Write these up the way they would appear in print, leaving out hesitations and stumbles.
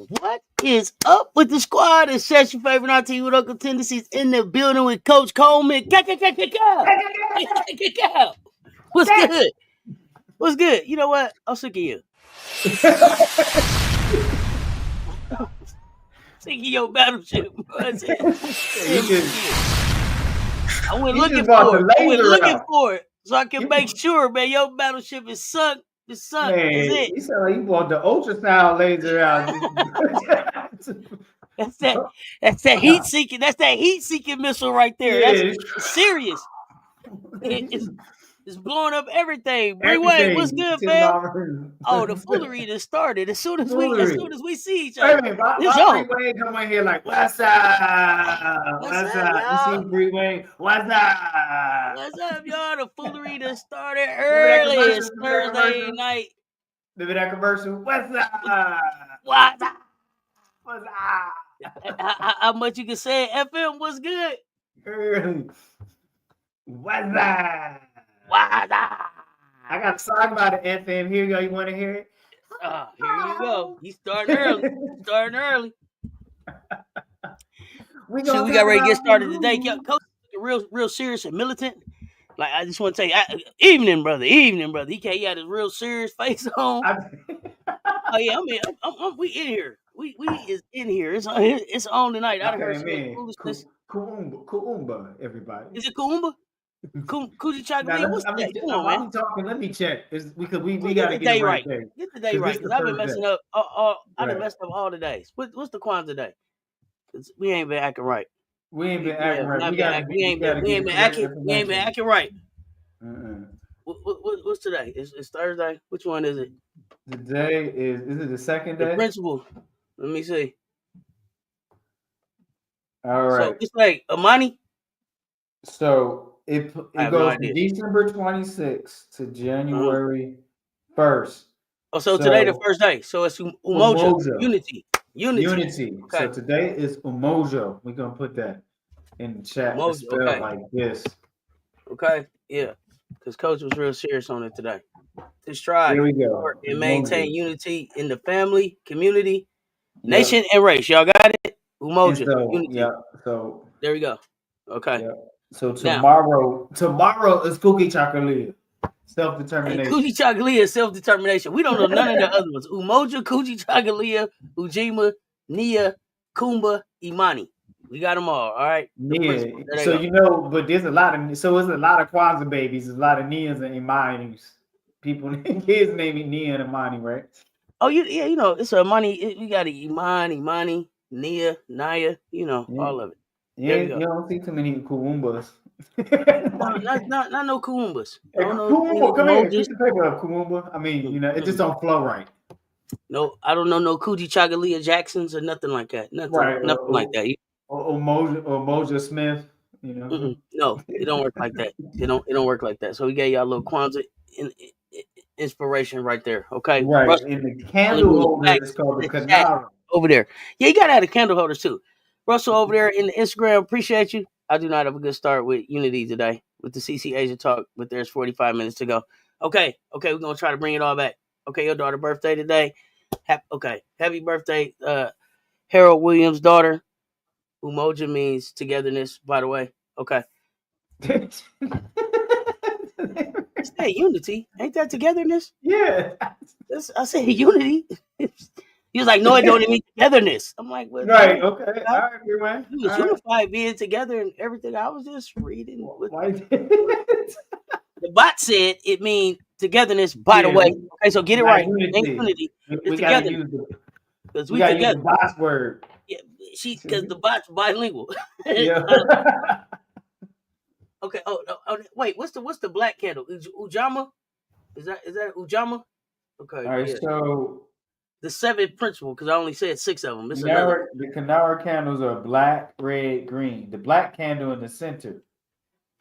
What is up with the squad? It's Cess, your favorite auntie with Uncle Tendencies in the building with Coach Coleman. What's good? What's good? You know what? I'm sick of you. Sick of your battleship. I went looking for it so I can make sure, man, your battleship is sunk. It's sunk. Man, That's it. You sound like you bought the ultrasound laser out. That's that heat seeking. That's that heat seeking missile right there. Yeah. That's serious. It's blowing up everything. Breeway, what's good, fam? Oh, the foolery just started as soon as we see each other. Hey, my Breeway come in here like, what's up? What's up? You see Breeway? What's up? What's up, y'all? The foolery just started early. It's Thursday night. Remember that commercial? What's up? What's up? What's up? How much you can say FM? What's good? What's up? What's up? I got a song about the FM. Here you go. You want to hear it? Here you go. He's starting early. We got ready to get started today. Coach, real serious and militant. Like, I just want to tell you, evening, brother. He had his real serious face on. Oh yeah, we in here. We is in here. It's on tonight. I heard some foolishness. Kuumba, everybody. Is it Kuumba? Coochie chocolate. What's that? Come on, man. I'm talking. Let me check. We got to get it right. Get the day right, because I've been messing up. I've been messing up all the days. What's the Kwanzaa day? We ain't been acting right. We ain't been acting right. We ain't been acting right. What's today? It's Thursday. Which one is it? Today is it the second day? The principal. Let me see. All right. So it's like Amani. So it goes from December 26th to January 1st. Oh, so today the first day. So it's Umoja. Unity. Okay. So today is Umoja. We're gonna put that in the chat. It's spelled like this. Okay. Yeah. Because Coach was real serious on it today. To strive and maintain unity in the family, community, nation, and race. Y'all got it? Umoja. Unity. Yeah. So there we go. Okay. Yeah. So tomorrow is Cookie Chocolate. Self-determination. Coochie Chocolate, self-determination. We don't know none of the other ones. Umoja, Coochie Chocolate, Ujima, Nia, Kumba, Imani. We got them all right? Yeah. So but there's a lot of Kwanzaa babies, there's a lot of Nias and Imanis. Kids naming Nia and Imani, right? Oh, yeah, it's a Imani. You got Imani, Nia, Naya, all of it. Yeah, you don't see too many Kuumbas. not no Kuumbas. Hey, Kuumba, come here. Get the paper up, Kuumba. I mean, it just don't flow right. No, I don't know no Coochie Chocolate Jacksons or nothing like that. Nothing like that. Or Moja Smith, No, it don't work like that. It don't work like that. So we gave y'all a little Kwanzaa inspiration right there. Okay. Right. Russell, and the candle holder is called the Kanara. Over there. Yeah, you gotta have the candle holders too. Russell over there in the Instagram, appreciate you. I do not have a good start with Unity today with the CC Asia talk, but there's 45 minutes to go. Okay, we're gonna try to bring it all back. Okay, your daughter's birthday today. Happy birthday, Harold Williams' daughter. Umoja means togetherness, by the way. Okay. said unity. Ain't that togetherness? Yeah. I said unity. He was like, no, it don't even mean togetherness. I'm like, well, Right. Okay. All right, man. we was unified being together and everything. I was just reading. The bot said it means togetherness. By the way, okay, so get it right. Ain't unity. We got to use because we got to use the bot's word. Yeah, because the bot's bilingual. Yeah. Okay. Oh, wait. What's the black candle? Ujama? Is that Ujama? Okay. All right. Yeah. So the 7th principle, because I only said 6 of them. The Kanara candles are black, red, green. The black candle in the center.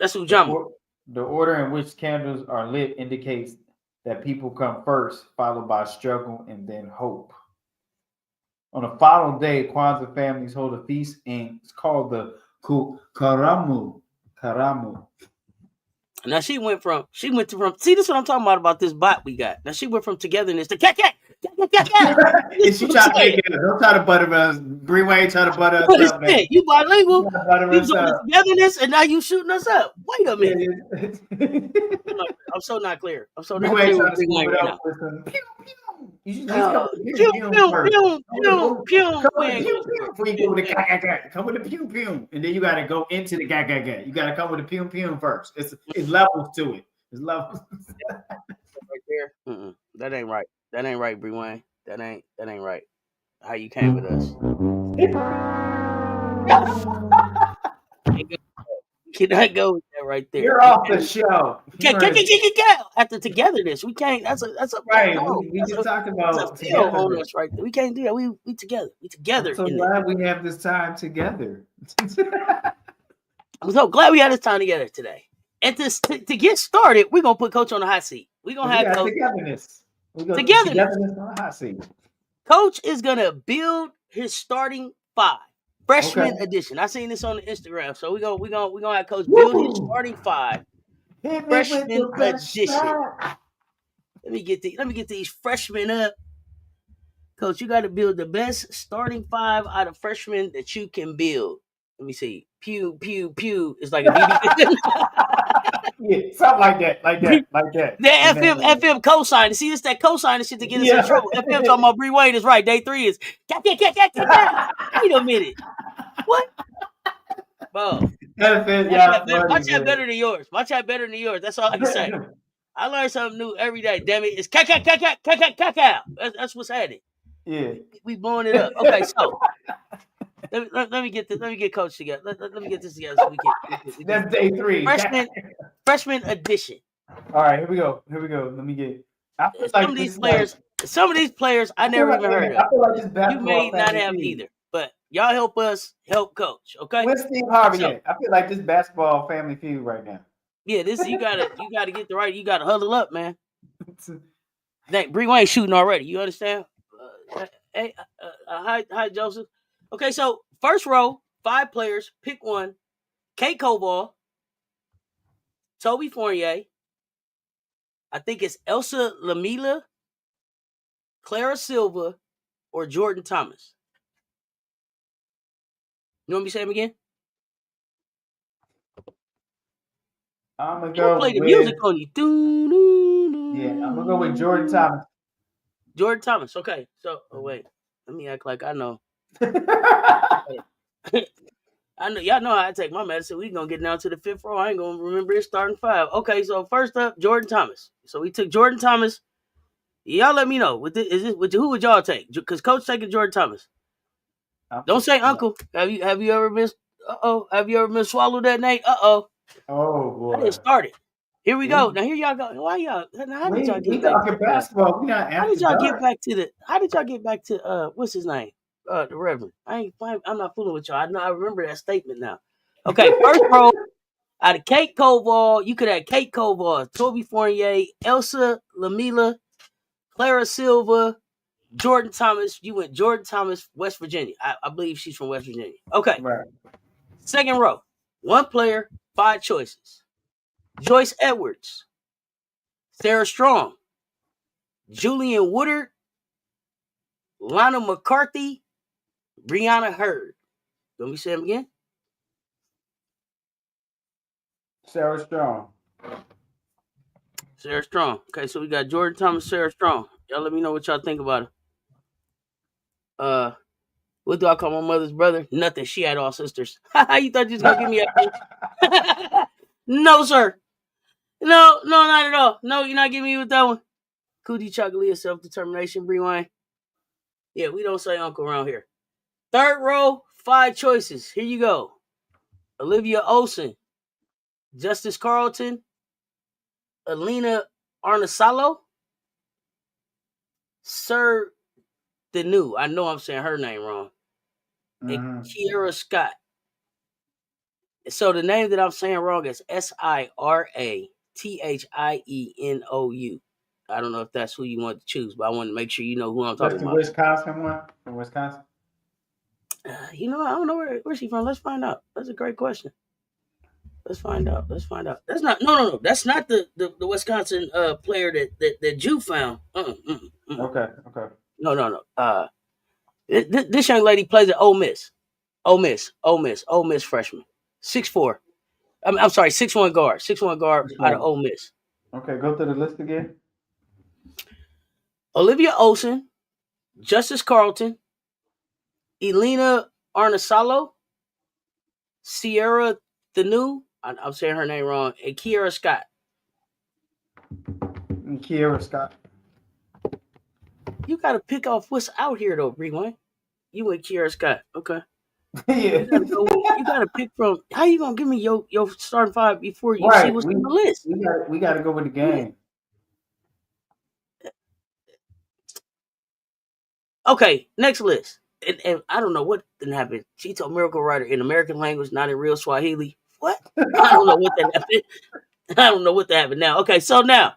That's Ujama. The order in which candles are lit indicates that people come first, followed by struggle and then hope. On the following day, Kwanzaa families hold a feast, and it's called the Karamu. Now she went from see, this is what I'm talking about this bot we got. Now she went from togetherness to cat. And she tried to make it. Don't try to butter us. Bree try to butter us up, man. You bilingual. You was on togetherness, and now you shooting us up. Wait a minute. I'm so not clear. I'm so not clear with Bree Wayne right now. You should just come with the come with the pew pew, and then you got to go into the ga. You got to come with the pew pew first. It's levels to it. It's levels. Right there. That ain't right. That ain't right, Bree Wayne. That ain't right. How you came with us? Can I go with that right there? You're off the show. After togetherness, we can't. That's a right. We just talked about on us right there. We can't do that. We together. We together. I'm so glad we have this time together. I'm so glad we had this time together today. And to get started, we're gonna put Coach on the hot seat. We're gonna have Coach togetherness. Togetherness on the hot seat. Coach is gonna build his starting 5. Freshman edition. I seen this on the Instagram, so we're gonna have Coach build his starting 5. Freshman edition. Let me get these freshmen up. Coach, you got to build the best starting 5 out of freshmen that you can build. Let me see. Pew pew pew. It's like a BB. Yeah, something like that. That FM cosign. See, it's that cosign shit to get us in trouble. FM talking about Bree Wayne is right. Day 3 is. Wait a minute. What? Bro. My chat better than yours. My chat better than yours. That's all I can say. I learn something new every day. Damn it. It's cacao. That's what's happening. Yeah. We blowing it up. Okay, so let me get this. Let me get Coach together. Let me get this together so we can That's day 3. Freshman edition. All right, here we go. Let me get. Some of these players I never even heard of. I feel like this you may not have either, but y'all help us help Coach. Okay. Where's Steve Harvey at? I feel like this basketball family feud right now. Yeah, this you gotta get the right. You gotta huddle up, man. Bree Wayne shooting already. You understand? Hi, Joseph. Okay, so first row, 5 players. Pick one. Kate Koval, Toby Fournier. I think it's Elsa Lamela, Clara Silva, or Jordan Thomas. You want me to say him again? I'm gonna go play the music on you. Yeah, I'm gonna go with Jordan Thomas. Jordan Thomas. Okay. So, wait. Let me act like I know. I know y'all know how I take my medicine. We gonna get down to the 5th row. I ain't gonna remember his starting 5. Okay, so first up, Jordan Thomas. So we took Jordan Thomas. Y'all let me know. Who would y'all take? Because Coach taking Jordan Thomas. Don't say uncle. Have you ever been? Have you ever been swallowed that night? Oh boy. I didn't start it. Here we go. Now here y'all go. Why y'all? How did y'all get back to basketball? We not how did y'all get back to the? How did y'all get back to what's his name? The Reverend. I'm not fooling with y'all. I remember that statement now. Okay, first row out of Kate Koval. You could have Kate Koval, Toby Fournier, Elsa Lamela, Clara Silva, Jordan Thomas. You went Jordan Thomas, West Virginia. I believe she's from West Virginia. Okay. Right. Second row, 1 player, 5 choices. Joyce Edwards, Sarah Strong, Julian Woodard, Lana McCarthy, Brianna Hurd. Let me say them again. Sarah Strong. Sarah Strong. Okay, so we got Jordan Thomas, Sarah Strong. Y'all let me know what y'all think about it. What do I call my mother's brother? Nothing. She had all sisters. You thought you was gonna give me a No, sir. No, not at all. No, you're not giving me with that one. Cootie Chocolate, self-determination, rewind. Yeah, we don't say uncle around here. Third row, 5 choices. Here you go. Olivia Olsen, Justice Carlton, Alina Arnasalo, Sir Denu. I know I'm saying her name wrong. And Kiera Scott. So the name that I'm saying wrong is SIRATHIENOU. I don't know if that's who you want to choose, but I want to make sure you know who I'm talking about. That's the Wisconsin one? From Wisconsin? I don't know where's she from. Let's find out. That's a great question. Let's find out. That's not no. That's not the Wisconsin player that Jew found. Okay. No. This young lady plays at Ole Miss. Ole Miss freshman. 6'4". I'm sorry, 6'1" guard. 6'1" guard out of Ole Miss. Okay, go through the list again. Olivia Olsen, Justice Carlton, Elena Arnasalo, Sierra Thanu, I'm saying her name wrong, and Kiera Scott. You got to pick off what's out here, though, Rewind. You and Kiera Scott. Okay. Yeah. You gotta pick from. How you gonna give me your starting 5 before you see what's on the list? We gotta go with the game. Okay, next list. And I don't know what didn't happen. She told Miracle Writer in American language, not in real Swahili. What? I don't know what that happened. I don't know what that happened now. Okay, so now,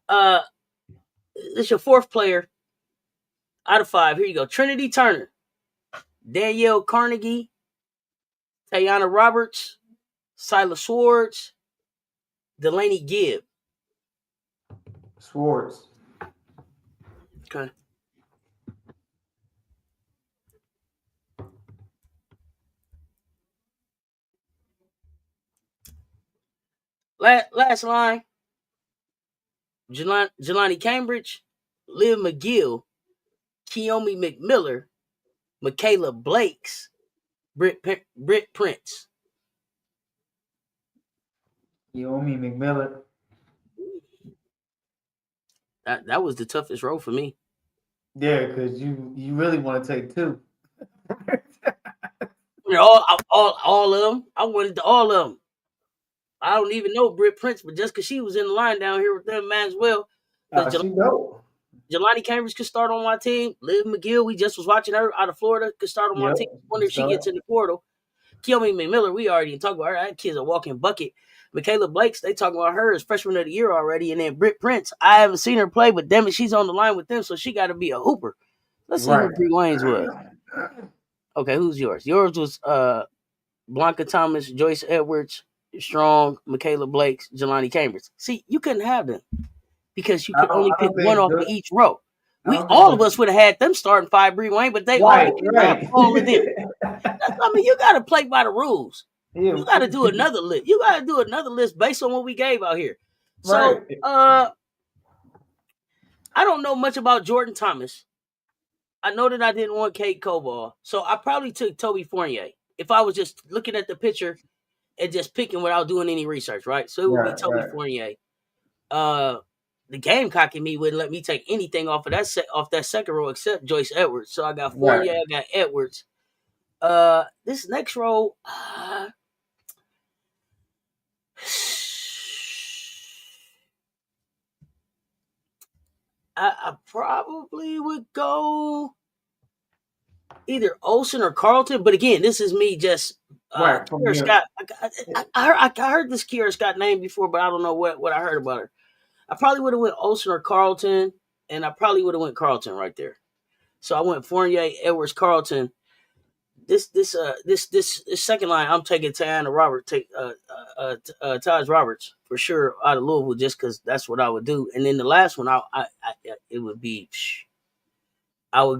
this is your 4th player out of 5. Here you go. Trinity Turner, Danielle Carnegie, Tayana Roberts, Silas Swords, Delaney Gibb. Swords. Okay. Last line. Jelani Cambridge, Liv McGill, Keomi McMiller, Michaela Blakes, Britt Prince. Keomi McMiller. That was the toughest role for me. Yeah, because you really want to take 2. All of them. I wanted all of them. I don't even know Britt Prince, but just because she was in the line down here with them, might as well. Jelani Cambridge could start on my team. Liv McGill, we just was watching her out of Florida, could start on my team. Wonder if she gets in the portal. Keomi McMiller, we already talked about her. That kid's a walking bucket. Michaela Blakes, they talking about her as freshman of the year already. And then Britt Prince, I haven't seen her play, but damn it, she's on the line with them, so she got to be a hooper. Let's see who Bree Wayne's was. Okay, who's yours? Yours was Blanca Thomas, Joyce Edwards, Strong, Michaela Blakes, Jelani Cambridge. See, you couldn't have them because you could only pick one off of each row. All of us would have had them starting 5 Bree Wayne, but they only have all of them. I mean, you got to play by the rules. Yeah. You got to do another list. You got to do another list based on what we gave out here. So, I don't know much about Jordan Thomas. I know that I didn't want Kate Coball, so I probably took Toby Fournier if I was just looking at the picture and just picking without doing any research, right? So it would be Toby Fournier. The Gamecock in me wouldn't let me take anything off of that second row except Joyce Edwards. So I got Fournier, I got Edwards. This next row, I probably would go either Olsen or Carlton. But again, this is me just Kiera Scott. I heard this Kiera Scott name before, but I don't know what I heard about her. I probably would have went Olsen or Carlton, and I probably would have went Carlton right there. So I went Fournier, Edwards, Carlton. This second line, I'm taking Tayana Roberts, Taj Roberts for sure out of Louisville, just because that's what I would do. And then the last one, it would be, I would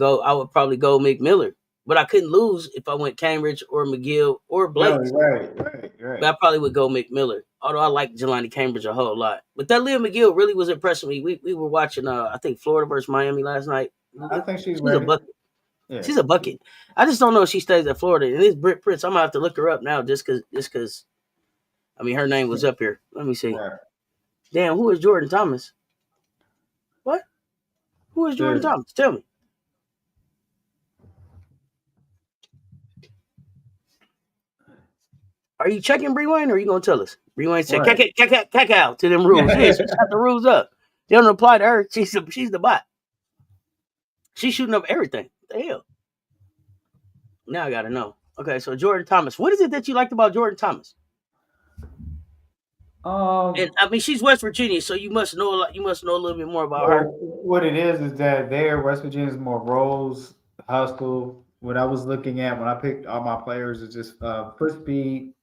probably go McMiller, but I couldn't lose if I went Cambridge or McGill or Blake. Right. But I probably would go McMillan. Although I like Jelani Cambridge a whole lot. But that Leah McGill really was impressing me. We were watching I think Florida versus Miami last night. I think she's a bucket. Yeah. She's a bucket. I just don't know if she stays at Florida. And this Britt Prince, I'm gonna have to look her up now just cause I mean her name was up here. Let me see. Right. Damn, who is Jordan Thomas? What? Who is Jordan Thomas? Tell me. Are you checking Bree Wayne or are you gonna tell us? Bree Wayne said cacao to them rules. Yeah, she got the rules up. They don't apply to her. She's the bot. She's shooting up everything. What the hell? Now I gotta know. Okay, so Jordan Thomas. What is it that you liked about Jordan Thomas? And I mean, she's West Virginia, so you must know a lot. You must know a little bit more about her. What it is that there, West Virginia is more roles, hustle. What I was looking at when I picked all my players is just push speed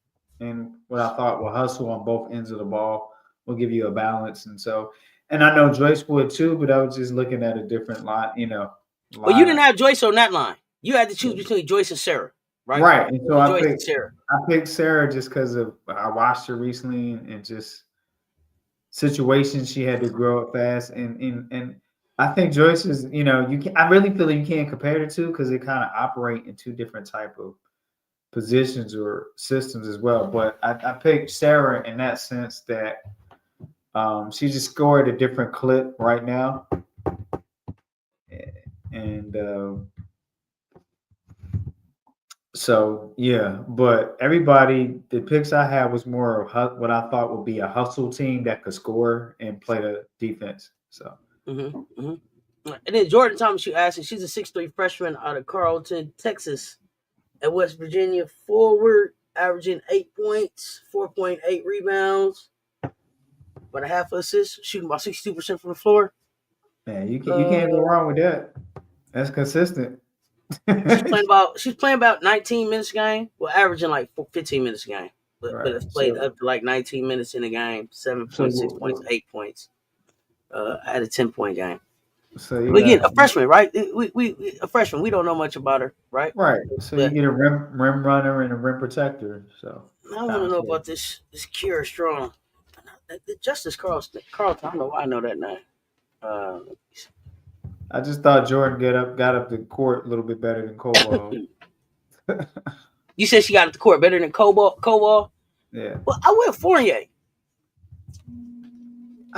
and what I thought will hustle on both ends of the ball will give you a balance. And I know Joyce would too, but I was just looking at a different line, Well, you didn't have Joyce on that line. You had to choose between Joyce and Sarah, right? Right. And so I picked Sarah just because I watched her recently and just situations she had to grow up fast. And I think Joyce is, I really feel like you can't compare the two because they kind of operate in two different type of positions or systems as well. But I picked Sarah in that sense that she just scored a different clip right now. And so, yeah, but the picks I had was more of what I thought would be a hustle team that could score and play the defense. So, And then Jordan Thomas, you asked, she's a 6'3" freshman out of Carlton, Texas, at West Virginia, forward, averaging 8 points, 4.8 rebounds, about a half assist, shooting about 62% from the floor. Man, you can't go wrong with that. That's consistent. She's playing about 19 minutes a game. Well, averaging like 15 minutes a game. But it's played up to like 19 minutes in a game, 7.6 points, 8 points. I had a 10-point game. So again, a freshman, right? We a freshman. We don't know much about her, right? Right. So you get a rim runner and a rim protector. So I want to know about this Kira Strong. Justice Carlton. I don't know why I know that name. I just thought Jordan got up the court a little bit better than Cobalt. You said she got up the court better than Cobalt? Yeah. Well, I went Fournier.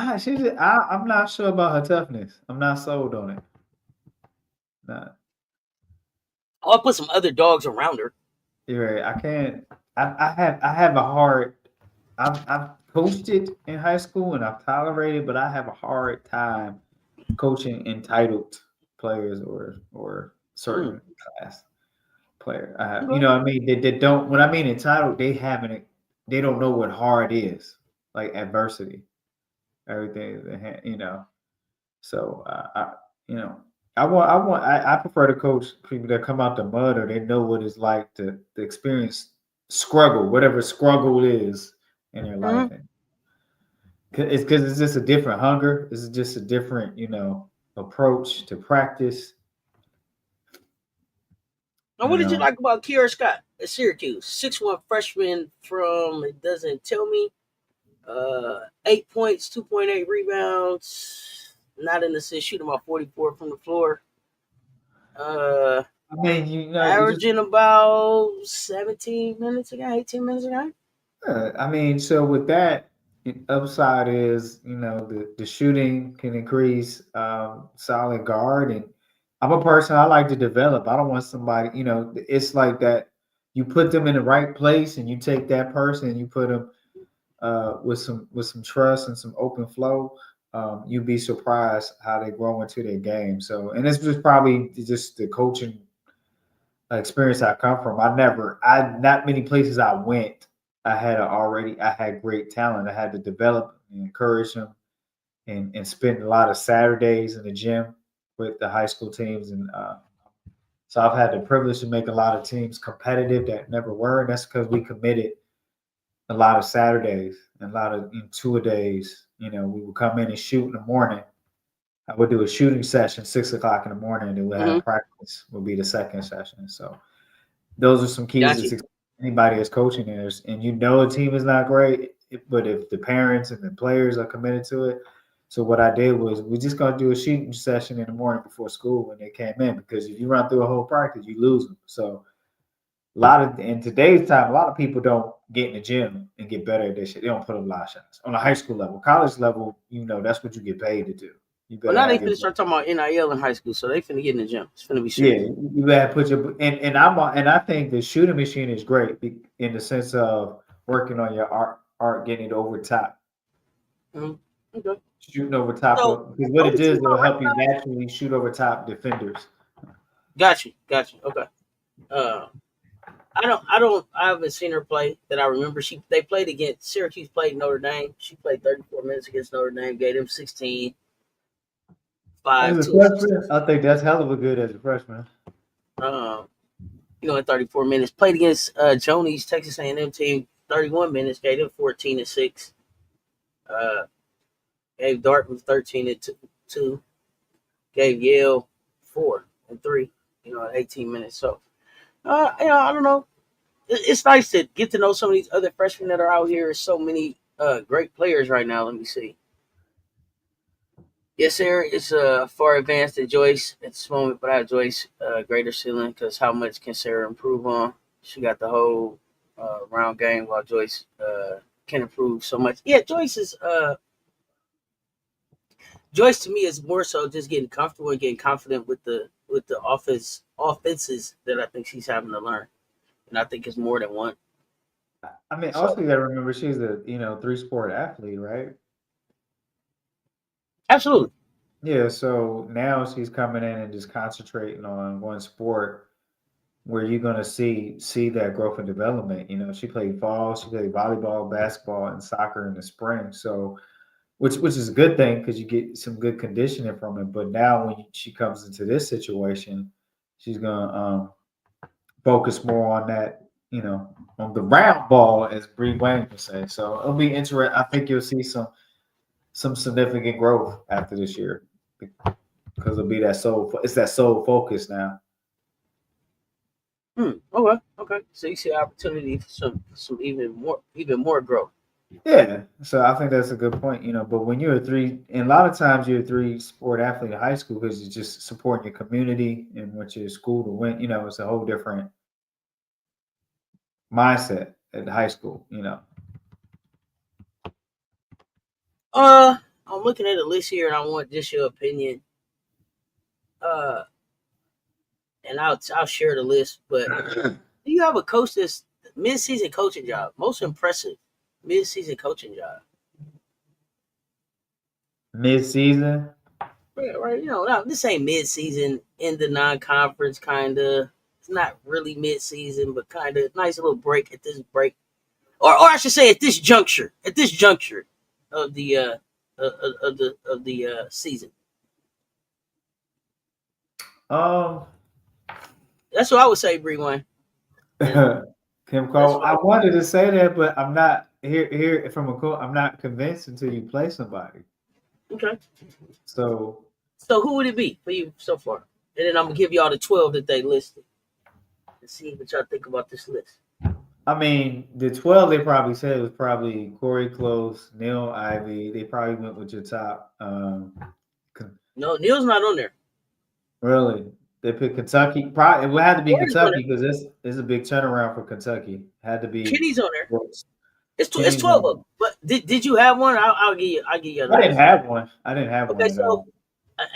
I'm not sure about her toughness. I'm not sold on it. Nah. I'll put some other dogs around her. You're right. I can't. I have a hard. I've coached it in high school and I've tolerated, but I have a hard time coaching entitled players or certain class player. You know what I mean? They don't. When I mean entitled, they don't know what hard is, like adversity, everything. So I prefer to coach people that come out the mud or they know what it's like to experience struggle, whatever struggle is in their life. It's because it's just a different hunger. It's just a different, approach to practice. Now, what did you like about Kiera Scott at Syracuse? 6'1" freshman from, it doesn't tell me, 8 points, 2.8 rebounds, not an assist, shooting about 44 from the floor. Averaging about 17 minutes a game, 18 minutes a game. So with that, upside is, the shooting can increase, solid guard. And I'm a person, I like to develop. I don't want somebody, it's like that. You put them in the right place and you take that person and you put them with some trust and some open flow. You'd be surprised how they grow into their game. So, and this was probably just the coaching experience I come from. Not many places I went, I had great talent. I had to develop and encourage them and spend a lot of Saturdays in the gym with the high school teams. And so I've had the privilege to make a lot of teams competitive that never were. And that's because we committed a lot of Saturdays and a lot of two-a-days. We would come in and shoot in the morning I would do a shooting session 6 o'clock in the morning, and then we'll Mm-hmm. have practice. Will be the second session. So those are some keys Gotcha. to anybody that's coaching there. And you know a team is not great, but if the parents and the players are committed to it. So what I did was we're just gonna do a shooting session in the morning before school when they came in, because if you run through a whole practice, you lose them. So in today's time, a lot of people don't get in the gym and get better at this shit. They don't put up a lot of shots. On a high school level, college level, that's what you get paid to do. You Well, better now they have your finna start talking about NIL in high school, so they finna get in the gym. It's finna be yeah. serious. You better put your and I think the shooting machine is great in the sense of working on your art getting it over top, Mm-hmm. Okay. shooting over top So of, because what it only does, team it'll I help you recognize. naturally shoot over top defenders. Got you. Okay. Uh, I haven't seen her play that I remember. They played against Syracuse. Played Notre Dame. She played 34 minutes against Notre Dame. Gave them 16, 5, As a 2 assists. freshman, I think that's hell of a good as a freshman. Um, in 34 minutes. Played against Joni's Texas A&M team. 31 minutes. Gave them 14 and 6. Uh, gave Dartmouth 13 and 2. Gave Yale 4 and 3. In 18 minutes. So, I don't know. It's nice to get to know some of these other freshmen that are out here. There's so many great players right now. Let me see. Yes, sir. It's far advanced than Joyce at this moment, but I have Joyce greater ceiling because how much can Sarah improve on? She got the whole round game while Joyce can improve so much. Yeah, Joyce to me is more so just getting comfortable and getting confident with the offenses that I think she's having to learn, and I think it's more than one. I mean, also So you got to remember she's a 3-sport athlete, right? absolutely. Yeah, so now she's coming in and just concentrating on one sport where you're gonna see that growth and development. She played fall, she played volleyball, basketball, and soccer in the spring. So which is a good thing because you get some good conditioning from it. But now when she comes into this situation, she's gonna focus more on that, on the round ball, as Bree Wayne would say. So it'll be interesting. I think you'll see some significant growth after this year because it'll be it's that sole focus now. Okay. So you see opportunity for some even more growth. Yeah, so I think that's a good point. But when you're and a lot of times you're a 3-sport athlete in high school because you're just supporting your community and what your school to win. It's a whole different mindset at high school. I'm looking at a list here, and I want just your opinion. Uh, and I'll share the list. But do you have a coach that's mid-season coaching job? Most impressive mid-season coaching job. Mid-season. Right. Now, this ain't mid-season in the non-conference kind of. It's not really mid-season, but kind of nice little break at this break, or I should say at this juncture. At this juncture of the season. Um, That's what I would say, Bree Wayne. Kim That's Cole. what I wanted to say that, but I'm not here from a coach. I'm not convinced until you play somebody. Okay. So So who would it be for you so far? And then I'm gonna give y'all the 12 that they listed and see what y'all think about this list. I mean, the 12 they probably said was probably Corey Close, Neil Ivy. They probably went with your top. No, Neil's not on there. Really, they picked Kentucky. Probably it would have to be Corey's on Kentucky there. because it's a big turnaround for Kentucky. Had to be. Kenny's on there. Brooks. It's Kenny's 12 of on. them. But did you have one? I'll give you a I didn't list. have one. I didn't have Okay, one at so all.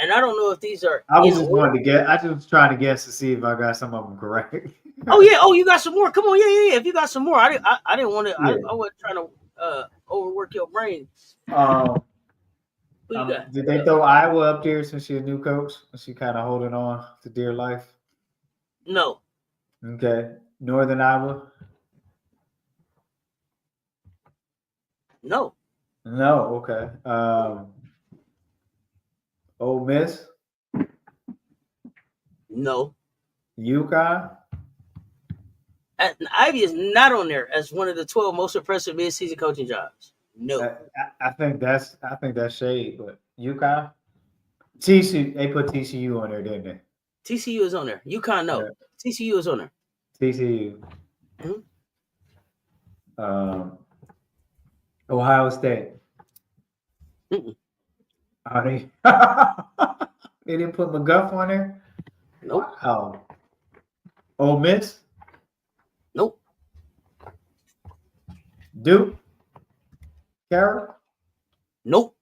and I don't know if these are I was in just order. wanting to get. I just was trying to guess to see if I got some of them correct. Oh yeah. Oh, you got some more. Come on. Yeah. If you got some more, I didn't want to. Yeah. I wasn't trying to overwork your brain. Um, Who you got? did they throw Iowa up there since she's a new coach? Is she kind of holding on to dear life? No. Okay, Northern Iowa. No. No. Okay. Ole Miss. No. UConn. Ivy is not on there as one of the 12 most impressive mid-season coaching jobs. No. I think that's shade, but UConn. TCU, they put TCU on there, didn't they? TCU is on there. UConn, no. Yeah. TCU is on there. TCU. Mm-hmm. Ohio State. Mm-mm. Are they? They didn't put McGuff on there. Nope. Wow. Ole Miss. Nope. Duke. Carroll. Nope.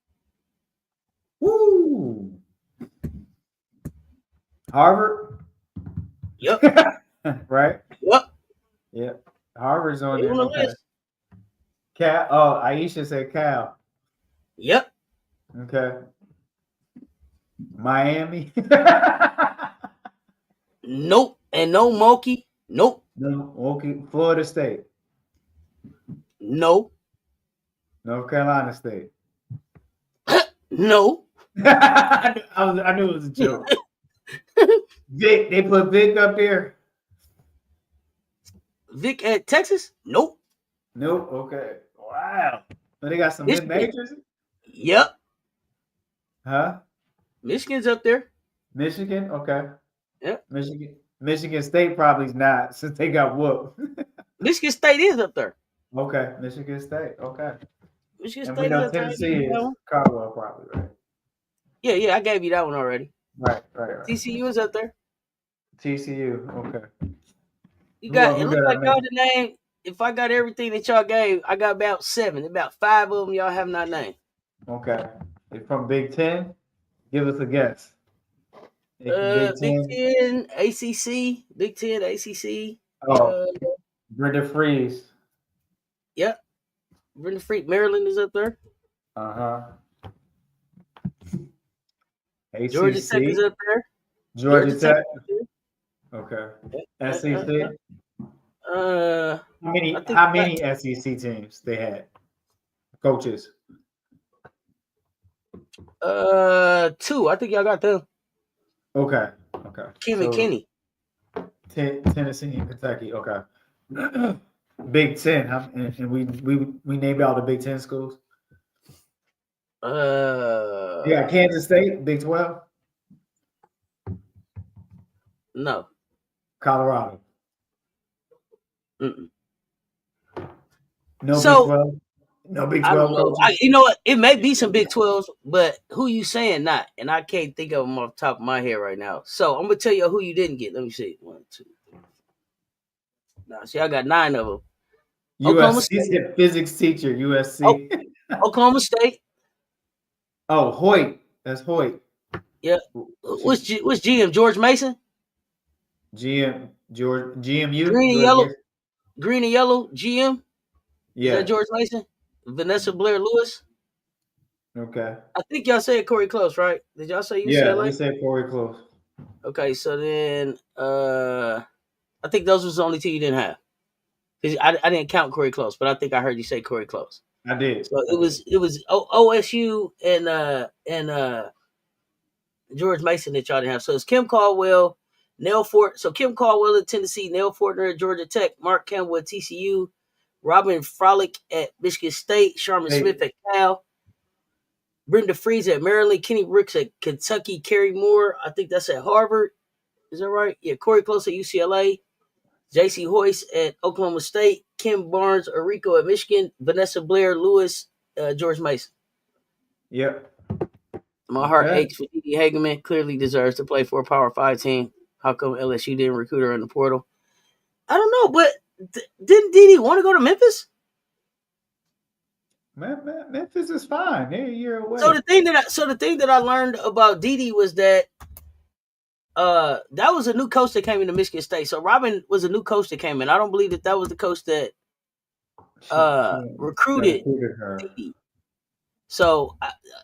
Woo. Harvard. Yep. Right. Yep. Yep. Harvard's on They there. on the Okay. list. Cal. Oh, Aisha said Cal. Yep. Okay. Miami. Nope. And no Monkey. Nope. No. Okay. Florida State. No. North Carolina State. No. I knew it was a joke. Vic, they put Vic up there. Vic at Texas? Nope. Nope. Okay. Wow. But they got some mid majors. Yep. Huh? Michigan's up there. Michigan. Okay. Yep. Michigan State probably's not since they got whooped. Michigan State is up there. Okay. Michigan State. Okay. Michigan And State we know is up there. Tennessee is Caldwell probably, right? Yeah, I gave you that one already. Right. TCU is up there. TCU. Okay. You got it looks like y'all the name. If I got everything that y'all gave, I got about 7. About 5 of them y'all have not named. Okay. If from Big Ten, give us a guess. Big Ten, ACC, Big Ten, ACC. Oh, Brenda Freeze. Yep. Brenda Freeze. Maryland is up there. ACC. Georgia Tech is up there. Georgia Tech. Okay. SEC. How many SEC teams they had? Coaches. 2. I think y'all got them. Okay. Kim and Kenny. Tennessee and Kentucky. Okay. Big Ten. And we named all the Big Ten schools. Yeah, Kansas State, Big 12. No. Colorado. Mm-mm. No Big 12. No Big 12. I don't know. You know what? It may be some Big 12s, but who you saying not? And I can't think of them off the top of my head right now. So I'm gonna tell you who you didn't get. Let me see. 1, 2, 3. No, see, I got 9 of them. Oklahoma State. Physics teacher, USC. Oklahoma State. Oh, Hoyt. That's Hoyt. Yeah. What's GM? George Mason? GMU. Green and yellow, GM? Yeah. Is that George Mason? Vanessa Blair Lewis? Okay. I think y'all said Corey Close, right? Did y'all say UCLA? Yeah, we said Corey Close. Okay, so then I think those was the only 2 you didn't have. Because I didn't count Corey Close, but I think I heard you say Corey Close. I did. So it was OSU and George Mason that y'all didn't have. So it's Kim Caldwell, Nell Fort. So Kim Caldwell at Tennessee, Nell Fortner at Georgia Tech, Mark Campbell at TCU, Robin Frolick at Michigan State, Sharman Smith at Cal, Brenda Freeze at Maryland, Kenny Brooks at Kentucky, Kerry Moore, I think that's at Harvard. Is that right? Yeah, Corey Close at UCLA, J.C. Hoyce at Oklahoma State, Kim Barnes, Arico at Michigan, Vanessa Blair Lewis, George Mason. Yep. My heart aches for Didi Hageman. Clearly deserves to play for a Power 5 team. How come LSU didn't recruit her in the portal? I don't know, but didn't Didi want to go to Memphis? Memphis is fine. They're a year away. So the thing that I learned about Didi was that that was a new coach that came into Michigan State. So Robin was a new coach that came in. I don't believe that was the coach that recruited her. Didi. So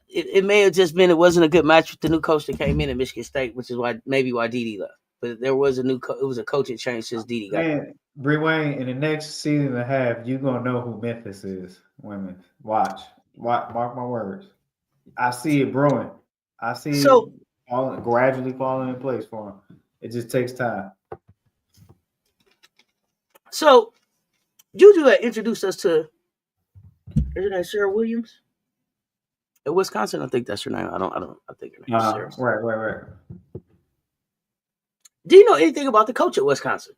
it may have just been it wasn't a good match with the new coach that came in at Michigan State, which is why Didi left. But there was it was a coaching change since Didi got there. Bree Wayne, in the next season and a half, you're gonna know who Memphis is. Women, watch, mark my words. I see it brewing. I see it gradually falling in place for him. It just takes time. So Juju had introduced us to, isn't that Sarah Williams? At Wisconsin, I think that's her name. I think her name is Sarah. Right. Do you know anything about the coach at Wisconsin?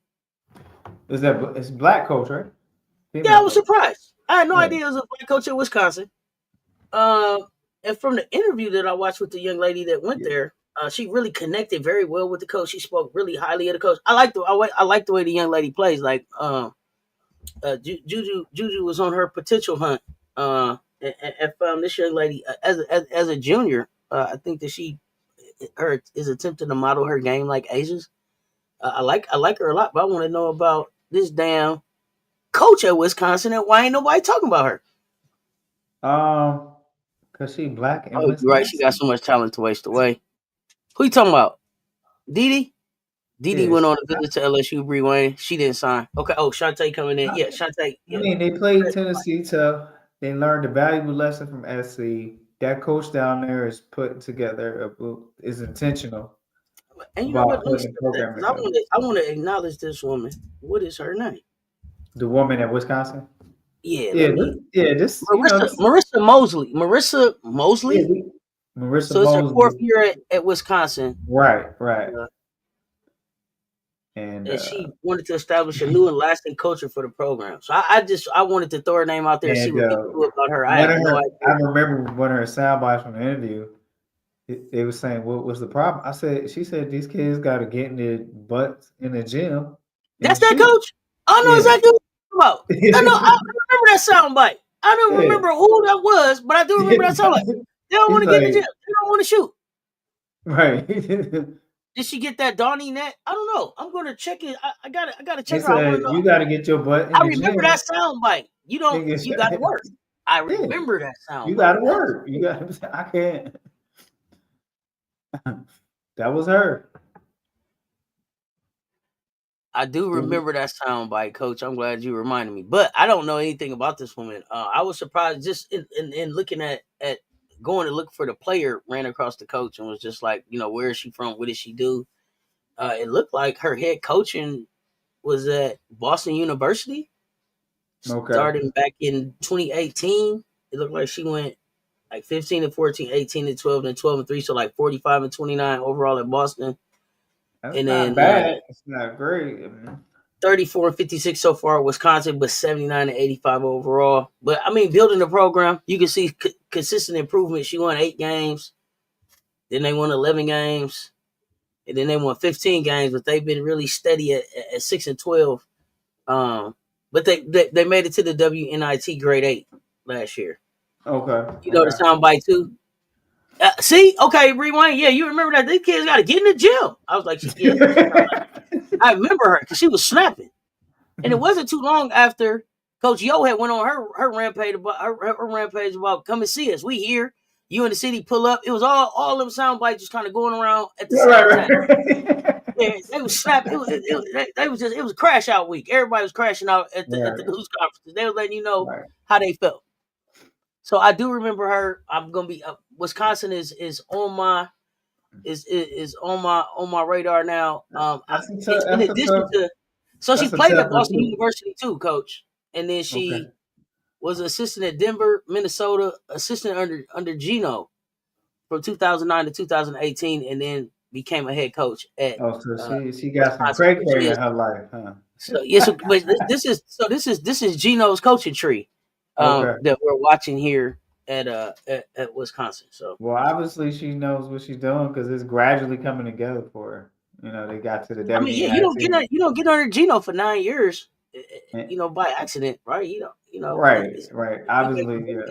It's black coach, right? Female Yeah, I was coach. surprised. I had no Yeah. idea it was a black coach at Wisconsin. And from the interview that I watched with the young lady that went there, she really connected very well with the coach. She spoke really highly of the coach. I like the way the young lady plays. Like Juju was on her potential hunt, and found this young lady as a junior. I think that she is attempting to model her game like Asia's. I like her a lot, but I want to know about this damn coach at Wisconsin and why ain't nobody talking about her? Cause she black and Oh, you're right. She got so much talent to waste away. Who you talking about? Didi? Didi Yeah, went on a visit to LSU. Bree Wayne. She didn't sign. Okay. Oh, Shantae coming in. Yeah, Shantae. Yeah. I mean, they played Tennessee tough. They learned a valuable lesson from SC. That coach down there is putting together is intentional And you know what? about Let me putting say the that program because together. I want to acknowledge this woman. What is her name? The woman at Wisconsin. Yeah. Yeah, Let me. this Marissa Mosley. Marissa Mosley. Yeah, Marissa So it's her fourth Mosley. year at Wisconsin. Right. And she wanted to establish a new and lasting culture for the program. So I wanted to throw her name out there and see what people knew about her. I had no idea. I remember one of her sound bites from the interview. They was saying, "What was the problem?" She said these kids got to get in their butts in the gym. That's that coach. I know exactly what you're talking about. I remember that sound bite. I don't remember who that was, but I do remember that sound bite. They don't want to get in the gym. They don't want to shoot. Right. Did she get that Donnie net? I don't know. I'm gonna check it. I gotta check her. I you gotta get your butt in the gym. I remember that sound bite. You gotta work. I remember that sound. You gotta work. You gotta I can't. That was her. I do remember that sound bite, Coach. I'm glad you reminded me. But I don't know anything about this woman. I was surprised just in looking at going to look for the player, ran across the coach and was just like, where is she from? What did she do? It looked like her head coaching was at Boston University. Okay. Starting back in 2018. It looked like she went like 15 and 14, 18 and 12, and 12 and 3. So like 45 and 29 overall at Boston. That's and not then bad. It's not great. 34 and 56 so far at Wisconsin, but 79 and 85 overall. But I mean, building the program, you can see consistent improvement. She won 8 games. Then they won 11 games. And then they won 15 games, but they've been really steady at 6 and 12. But they made it to the WNIT grade 8 last year. Okay. You know the soundbite too? See? Okay, Rewind. Yeah, you remember that? These kids got to get in the gym. I was like, yeah. I remember her because she was snapping. And it wasn't too long after Coach Yo had went on her rampage about her rampage about come and see us. We here. You in the city, pull up. It was all them sound bites just kind of going around at the same time. Yeah, they was snapping. It was crash out week. Everybody was crashing out at the news conferences. They were letting you know how they felt. So I do remember her. I'm gonna be Wisconsin is on my on my radar now. In addition to, so she played at Boston University too, Coach, and then she was an assistant at Denver, Minnesota, assistant under Gino from 2009 to 2018, and then became a head coach at. So she got some cray in her life, huh? So yes, but this is Gino's coaching tree that we're watching here at Wisconsin. So obviously she knows what she's doing because it's gradually coming together for her. They got to the WNBA. I mean, yeah, you don't get under Gino for 9 years, by accident, right? Right. Obviously, yeah.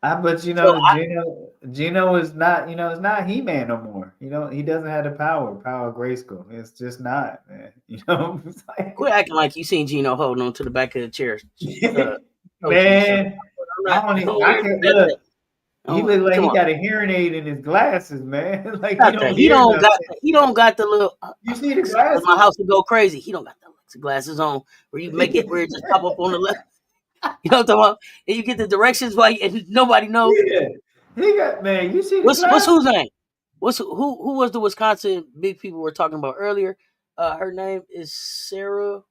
But Gino is not, it's not He-Man no more. He doesn't have the power of Grayskull. It's just not, man. It's like, quit acting like you seen Gino holding on to the back of the chair. Man, I can't look. He look like he got a hearing aid in his glasses, man. Like he don't got the little. You see the glasses? My house would go crazy. He don't got the glasses on where you make it where it just pop up on the left. You know what I'm talking about? And you get the directions and nobody knows. Yeah, he got man. You see what's whose name? Who was the Wisconsin big people we're talking about earlier? Her name is Sarah.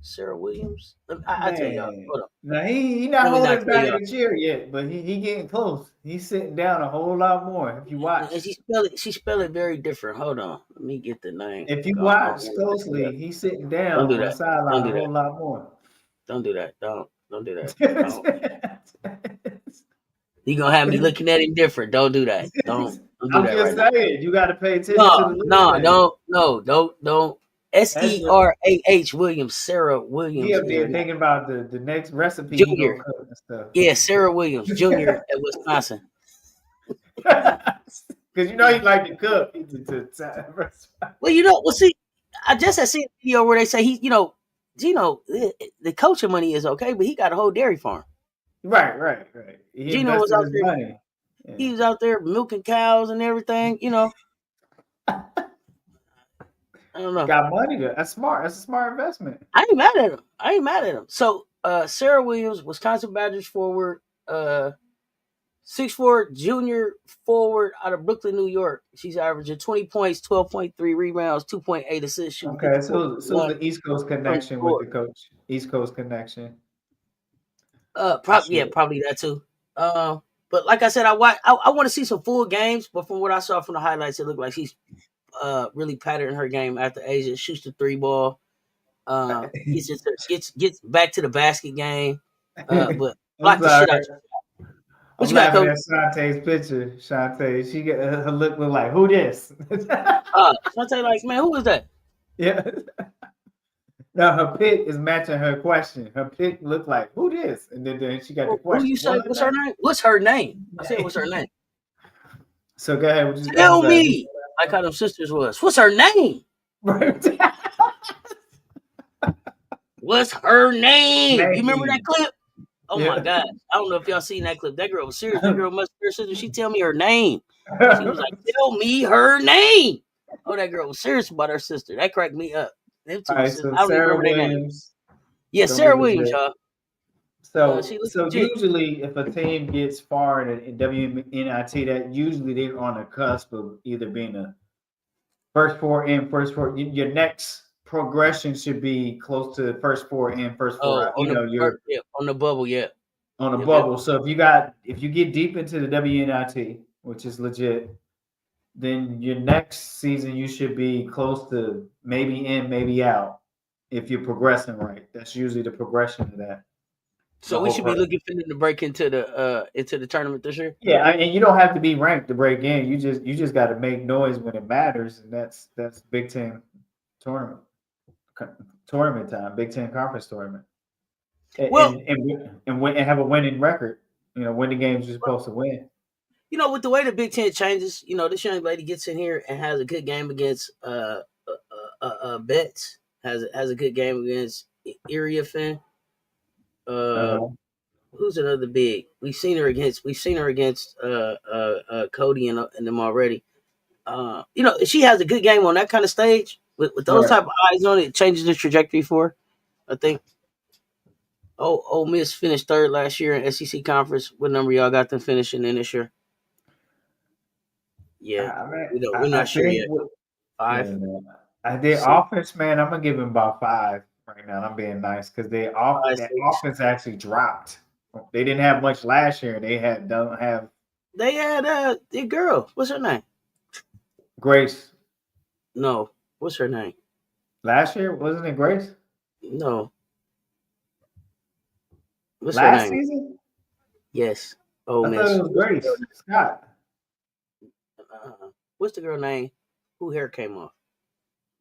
Sarah Williams. I tell y'all. Man, Hold on. now he not Let me not holding tell back y'all. the chair yet, but he getting close. He's sitting down a whole lot more. If you watch, And she spell it very different. Hold on. Let me get the name. if you I don't watch want to mess it up. closely, he's sitting down Don't do on the that. Don't sideline a do that. whole lot more. Don't do that. Don't do that. Don't. You gonna have me looking at him different. Don't do that. Don't do I'm that just right now. saying, you got to pay attention to the little things. Don't. Serah Williams, Sarah He Williams up is her there name. thinking about the next recipe he gonna Junior. cook and stuff. Yeah, Sarah Williams, Jr. at Wisconsin. Because you know he like to cook. Well, see, I just had seen a video where they say Gino, the coaching money is okay, but he got a whole dairy farm. Right. He Gino was invested out his there. money. Yeah. He was out there milking cows and everything. I don't know. Got money. That's smart. That's a smart investment. I ain't mad at him. So, Sarah Williams, Wisconsin Badgers forward, 6'4" junior forward out of Brooklyn, New York. She's averaging 20 points, 12.3 rebounds, 2.8 assists, shooting Okay, 54% so the East Coast from the connection with floor. the coach. East Coast connection. Probably that too. But like I said, I want to see some full games. But from what I saw from the highlights, it looked like she's really patterning her game after Asia. Shoots the three ball. Gets back to the basket game. But block the shit out. What I'm you got, laughing Coach? at Shantae's picture. Shantae, she get her look like, who this? Shantae, like, man, who is that? Yeah. Now her pick is matching her question. Her pick looked like, who this? And then she got the question. Who you say? What's her name? What's her name? I said, what's her name? So go ahead. Tell me. Like how them sisters was. What's her name? What's her name? You remember that clip? Oh my God. I don't know if y'all seen that clip. That girl was serious. That girl must be her sister. She tell me her name. She was like, tell me her name. Oh, that girl was serious about her sister. That cracked me up. Them two sisters, I don't Sarah remember their Williams. Yeah, Sarah Williams, y'all. So usually if a team gets far in WNIT, that usually they're on the cusp of either being a first four in, first four. Your next progression should be close to first four in, first four out. You're on the bubble, yeah. On the bubble. So if you get deep into the WNIT, which is legit, then your next season you should be close to maybe in, maybe out. If you're progressing right, that's usually the progression of that. So we should be looking for them to break into the tournament this year. Yeah, and you don't have to be ranked to break in. You just got to make noise when it matters, and that's Big Ten tournament time, Big Ten conference tournament. And have a winning record. Win the games you're supposed to win. With the way the Big Ten changes, this young lady gets in here and has a good game against Betts. Has a good game against Iriafin. Who's another big? We've seen her against Cody and them already. She has a good game on that kind of stage with those type of eyes on it. It changes the trajectory for her, I think. Ole Miss finished third last year in SEC conference. What number y'all got them finishing in this year? Yeah, we're not sure yet. 5. Their offense, man, I'm gonna give them about 5 right now. I'm being nice because their offense actually dropped. They didn't have much last year. They had the girl. What's her name? Grace. No, what's her name? Last year wasn't it Grace? No. What's last her name? season? Yes. I thought it was Grace Scott. What's the girl name? Who hair came off?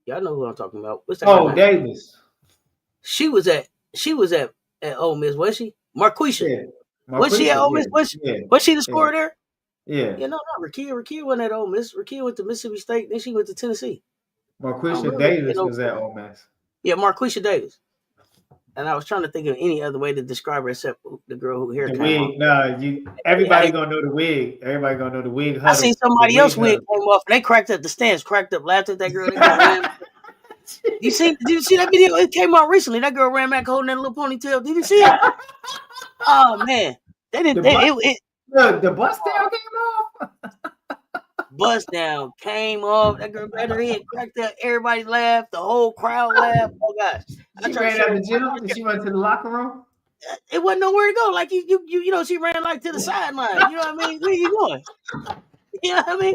Y'all know who I'm talking about. What's that girl name? Davis. She was at Ole Miss, was she? Marquisha. Yeah. Was she at Ole Miss? Was she the scorer there? Yeah. Yeah, no, Rakia. Rakia wasn't at Ole Miss. Rakia went to Mississippi State, then she went to Tennessee. Marquisha Davis was at Ole Miss. Yeah, Marquisha Davis. And I was trying to think of any other way to describe her except the girl who hair came off. No, everybody gonna know the wig. Everybody gonna know the wig. I seen somebody else wig came off and they cracked up the stands, laughed at that girl. Did you see that video? It came out recently. That girl ran back holding that little ponytail. Did you see it? Oh man, they didn't. The bus tail came off. bust down, came up. That girl grabbed her head, cracked up. Everybody laughed. The whole crowd laughed. Oh gosh! I She tried to ran show out her. the gym and she went to the locker room. It wasn't nowhere to go. Like you know, she ran like to the sideline. You know what I mean? Where you going? You know what I mean?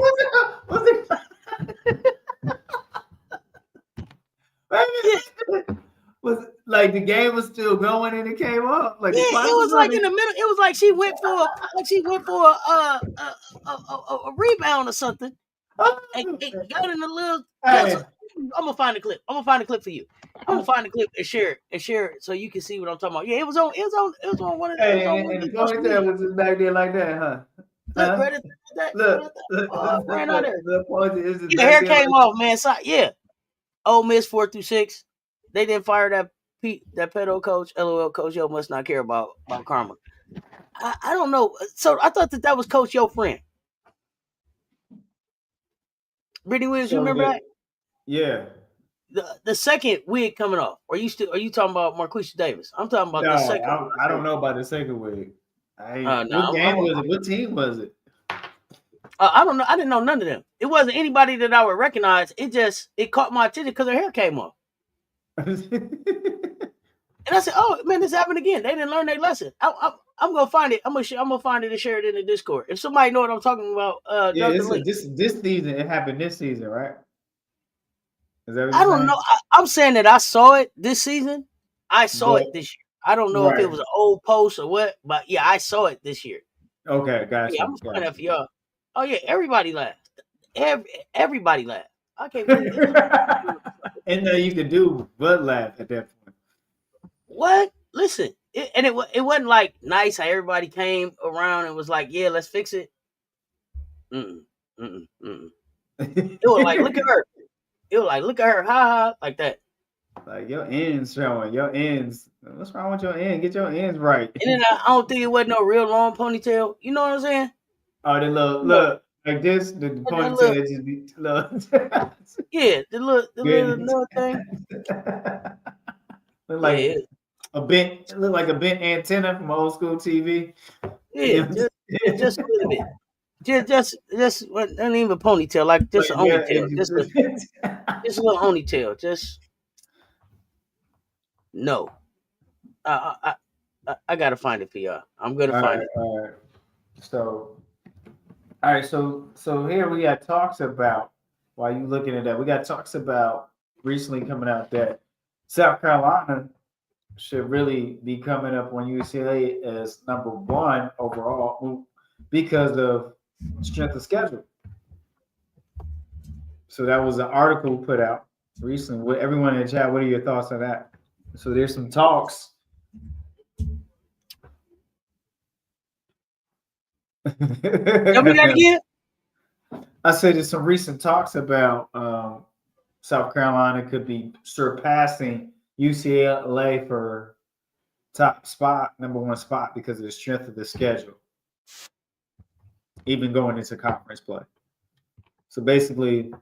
Was like the game was still going and it came up like Yeah, the clock it was was like in running. the middle. It was like she went for a rebound or something. And got in a little. Hey. I'm gonna find the clip. I'm gonna find the clip for you. I'm gonna find the clip and share it so you can see what I'm talking about. Yeah, it was on one of And the ponytail was just back there like that, huh? Look, brother, Look, ran out there. the ponytail is just The back hair there came off, man. So, yeah. Ole Miss 4-6. They didn't fire that pedo coach. LOL, Coach Yo must not care about karma. I don't know. So I thought that was Coach Yo friend. Brittany Williams, you remember that? Yeah. The second wig coming off. Are you talking about Marquisha Davis? I'm talking about the second. I don't know about the second wig. No, what game was it? What team was it? I don't know. I didn't know none of them. It wasn't anybody that I would recognize. It caught my attention because her hair came off. And I said, "Oh man, this happened again. They didn't learn their lesson." I'm gonna find it. I'm gonna find it and share it in the Discord. If somebody know what I'm talking about, yeah, this season. It happened this season, right? Is that what I don't know. I'm saying that I saw it this season. I saw it this year. I don't know if it was an old post or what, but yeah, I saw it this year. Okay, gotcha. Yeah, I'm gonna find that for y'all. Oh yeah, everybody laughed. Everybody laughed. I can't believe it. And you could do but laugh at that point. What? Listen, it wasn't like nice how everybody came around and was like, "Yeah, let's fix it." It was like, "Look at her." It was like, "Look at her, ha ha," like that. Like your ends showing. Your ends. What's wrong with your end? Get your ends right. And then I don't think it wasn't no real long ponytail. You know what I'm saying? Oh, they look like this. The ponytail just be look. Yeah, the little thing. Look like a bent. Look like a bent antenna from old school TV. Yeah, just a little bit. Just not even a ponytail, like just an ponytail. Just a little ponytail. Just no. I gotta find it for y'all. I'm gonna find it. All right. So here we got talks about, while you looking at that, we got talks about recently coming out that South Carolina should really be coming up on UCLA as number 1 overall because of strength of schedule. So that was an article put out recently. With everyone in the chat, what are your thoughts on that? So there's some talks. Tell me that again. I said there's some recent talks about South Carolina could be surpassing UCLA for top spot, number 1 spot, because of the strength of the schedule, even going into conference play. So basically,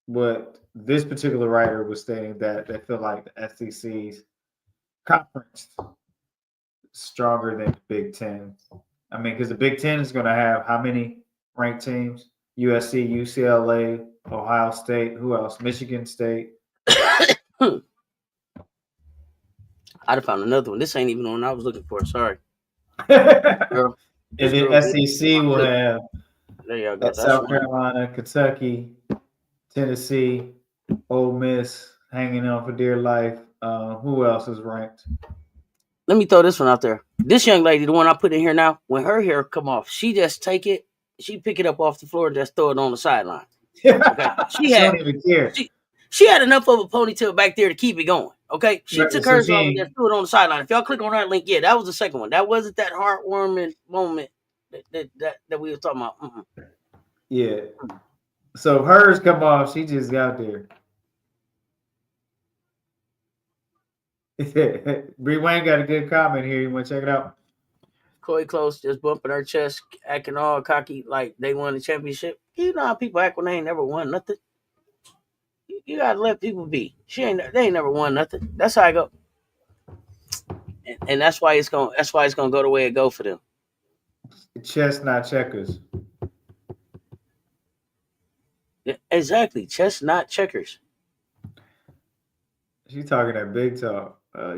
what this particular writer was stating, that they feel like the SEC's conference is stronger than the Big Ten. I mean, because the Big Ten is going to have how many ranked teams? USC, UCLA, Ohio State. Who else? Michigan State. I'd have found another one. This ain't even the one I was looking for. Sorry. And then SEC will have there you go. South Carolina, Kentucky, Tennessee, Ole Miss hanging on for dear life. Who else is ranked? Let me throw this one out there. This young lady, the one I put in here now, when her hair come off, she just take it, she pick it up off the floor and just throw it on the sideline. Okay, she don't even care. She had enough of a ponytail back there to keep it going. Okay, she took hers off and just threw it on the sideline. If y'all click on that link, yeah, that was the second one. That wasn't that heartwarming moment that we were talking about. Yeah. So hers come off. She just got there. Bree Wayne got a good comment here. You want to check it out? Chloe Close just bumping her chest, acting all cocky like they won the championship. You know how people act when they ain't never won nothing. You gotta let people be. They ain't never won nothing. That's how I go. And that's why it's gonna go the way it go for them. Chess, not checkers. Yeah, exactly. Chess, not checkers. She's talking that big talk. I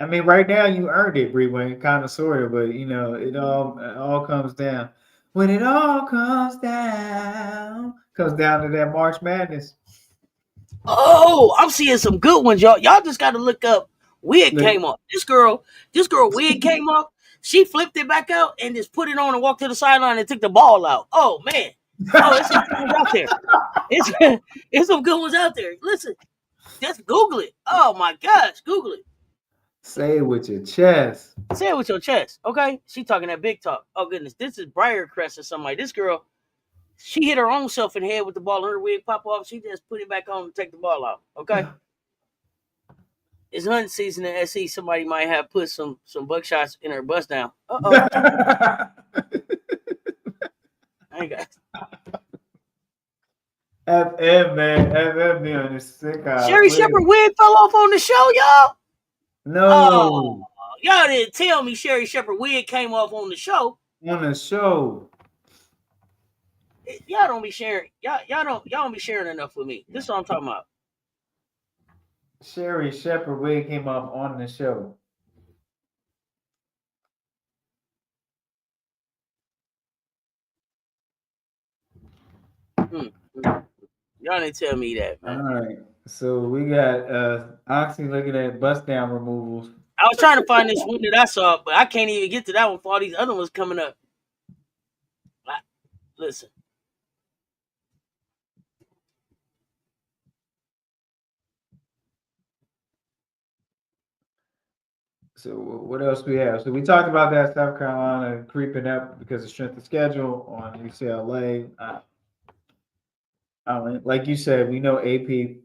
mean, right now you earned it, Bree Wayne, kind of, sort of, but it all comes down. When it all comes down to that March Madness. Oh, I'm seeing some good ones, y'all. Y'all just got to look up. Wig Look. came up. This girl, wig came up. She flipped it back out and just put it on and walked to the sideline and took the ball out. Oh man. Oh, it's some good ones out there. It's it's some good ones out there. Listen, just Google it. Oh my gosh, Google it. Say it with your chest. Say it with your chest, okay? She talking that big talk. Oh goodness, this is Briarcrest or somebody. This girl, she hit her own self in the head with the ball and her wig pop off. She just put it back on and take the ball out. Okay. It's hunting season in SC. Somebody might have put some buckshots in her bust down. I ain't got FM, man. FM be on this sick ass. Sherry Shepherd wig fell off on the show, y'all. Oh, No. y'all didn't tell me Sherry Shepherd wig came off on the show. On the show. Y'all don't be sharing. Y'all don't be sharing enough with me. This is what I'm talking about. Sherry Shepherd wig came off on the show. Y'all didn't tell me that, man. All right. So we got Oxy looking at bust down removals. I was trying to find this one that I saw, but I can't even get to that one for all these other ones coming up. Listen. So what else we have? So we talked about that South Carolina creeping up because of strength of schedule on UCLA. Like you said, we know AP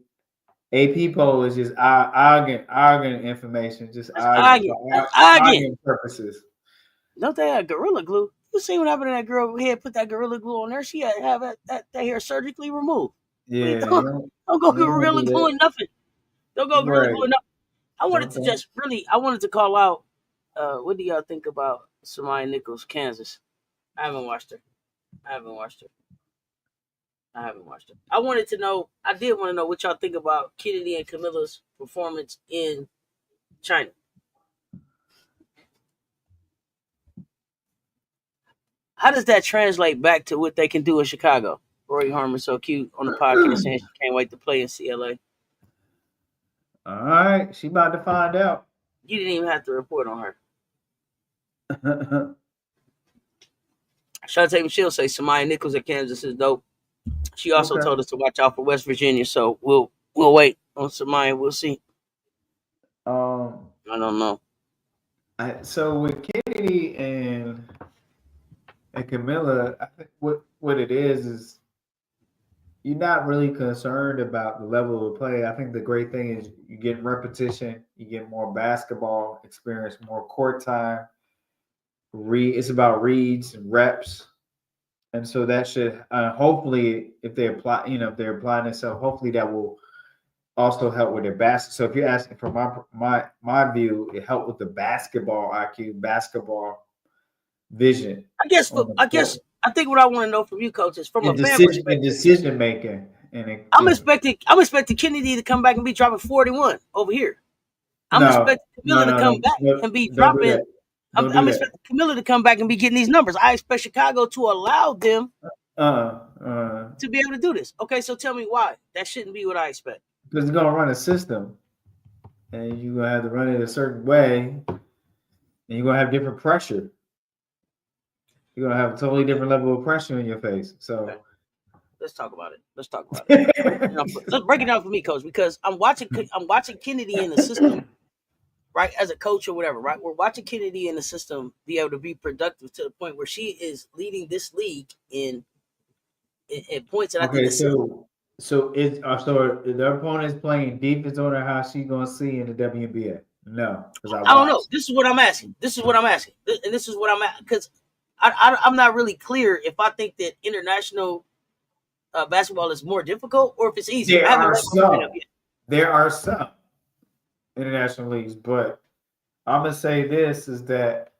poll is just arguing information, just arguing purposes. Don't they have Gorilla Glue? You see what happened to that girl who had put that Gorilla Glue on there? She had to have that hair surgically removed. Yeah, don't go Gorilla Glue and nothing. Don't go Gorilla Glue and nothing. I wanted to call out. What do y'all think about Samaya Nichols, Kansas? I haven't watched her. I wanted to know. I did want to know what y'all think about Kennedy and Camilla's performance in China. How does that translate back to what they can do in Chicago? Rory Harmon's so cute on the podcast saying she can't wait to play in CLA. All right, she about to find out. You didn't even have to report on her. Shantae Michelle say Samaya Nichols at Kansas is dope. She also told us to watch out for West Virginia, so we'll wait on Samaya. We'll see. I don't know. So with Kennedy and Camilla, I think what it is you're not really concerned about the level of play. I think the great thing is you get repetition, you get more basketball experience, more court time. It's about reads and reps, and so that should hopefully, if they're applying themselves, hopefully that will also help with their basket. So if you're asking for my view, it helped with the basketball IQ, basketball vision. I think what I want to know from you, Coach, is from a fan perspective, decision making. I'm expecting Kennedy to come back and be dropping 41 over here. I'm expecting Camilla to come back and be dropping. I'm expecting Camilla to come back and be getting these numbers. I expect Chicago to allow them to be able to do this. Okay, so tell me why that shouldn't be what I expect. Because they're gonna run a system, and you're gonna have to run it a certain way, and you're gonna have different pressure. You're gonna have a totally different level of pressure in your face. So okay. Let's talk about it. Let's break it down for me, Coach, because I'm watching Kennedy in the system, right, as a coach or whatever, right? We're watching Kennedy in the system be able to be productive to the point where she is leading this league in points. And I think so their opponent's playing defense on her. How she gonna see in the WNBA? No, because I don't know. This is what I'm asking. And this is what I'm at because I'm not really clear if I think that international basketball is more difficult or if it's easy. There are some international leagues, but I'm gonna say this is that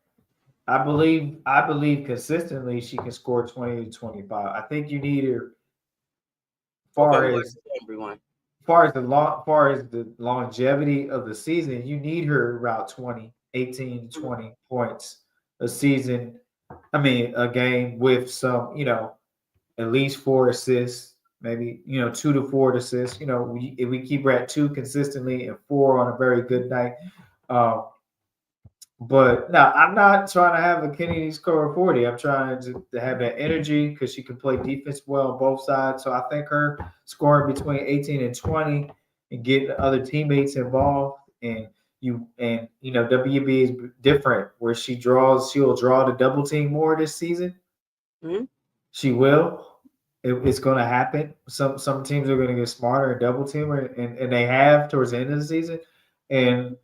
I believe consistently she can score 20 to 25. I think you need her Okay, far we as got everyone. far as the longevity of the season, you need her around 20, 18 to 20 points a season. I mean, a game with some, at least 4 assists, maybe, 2 to 4 assists. If we keep her at 2 consistently and 4 on a very good night. Um, but no, I'm not trying to have a Kennedy score 40. I'm trying to have that energy because she can play defense well on both sides. So I think her scoring between 18 and 20 and getting other teammates involved and WB is different where she'll draw the double team more this season. Mm-hmm. She will. It's going to happen. Some teams are going to get smarter and double team her, and they have towards the end of the season. And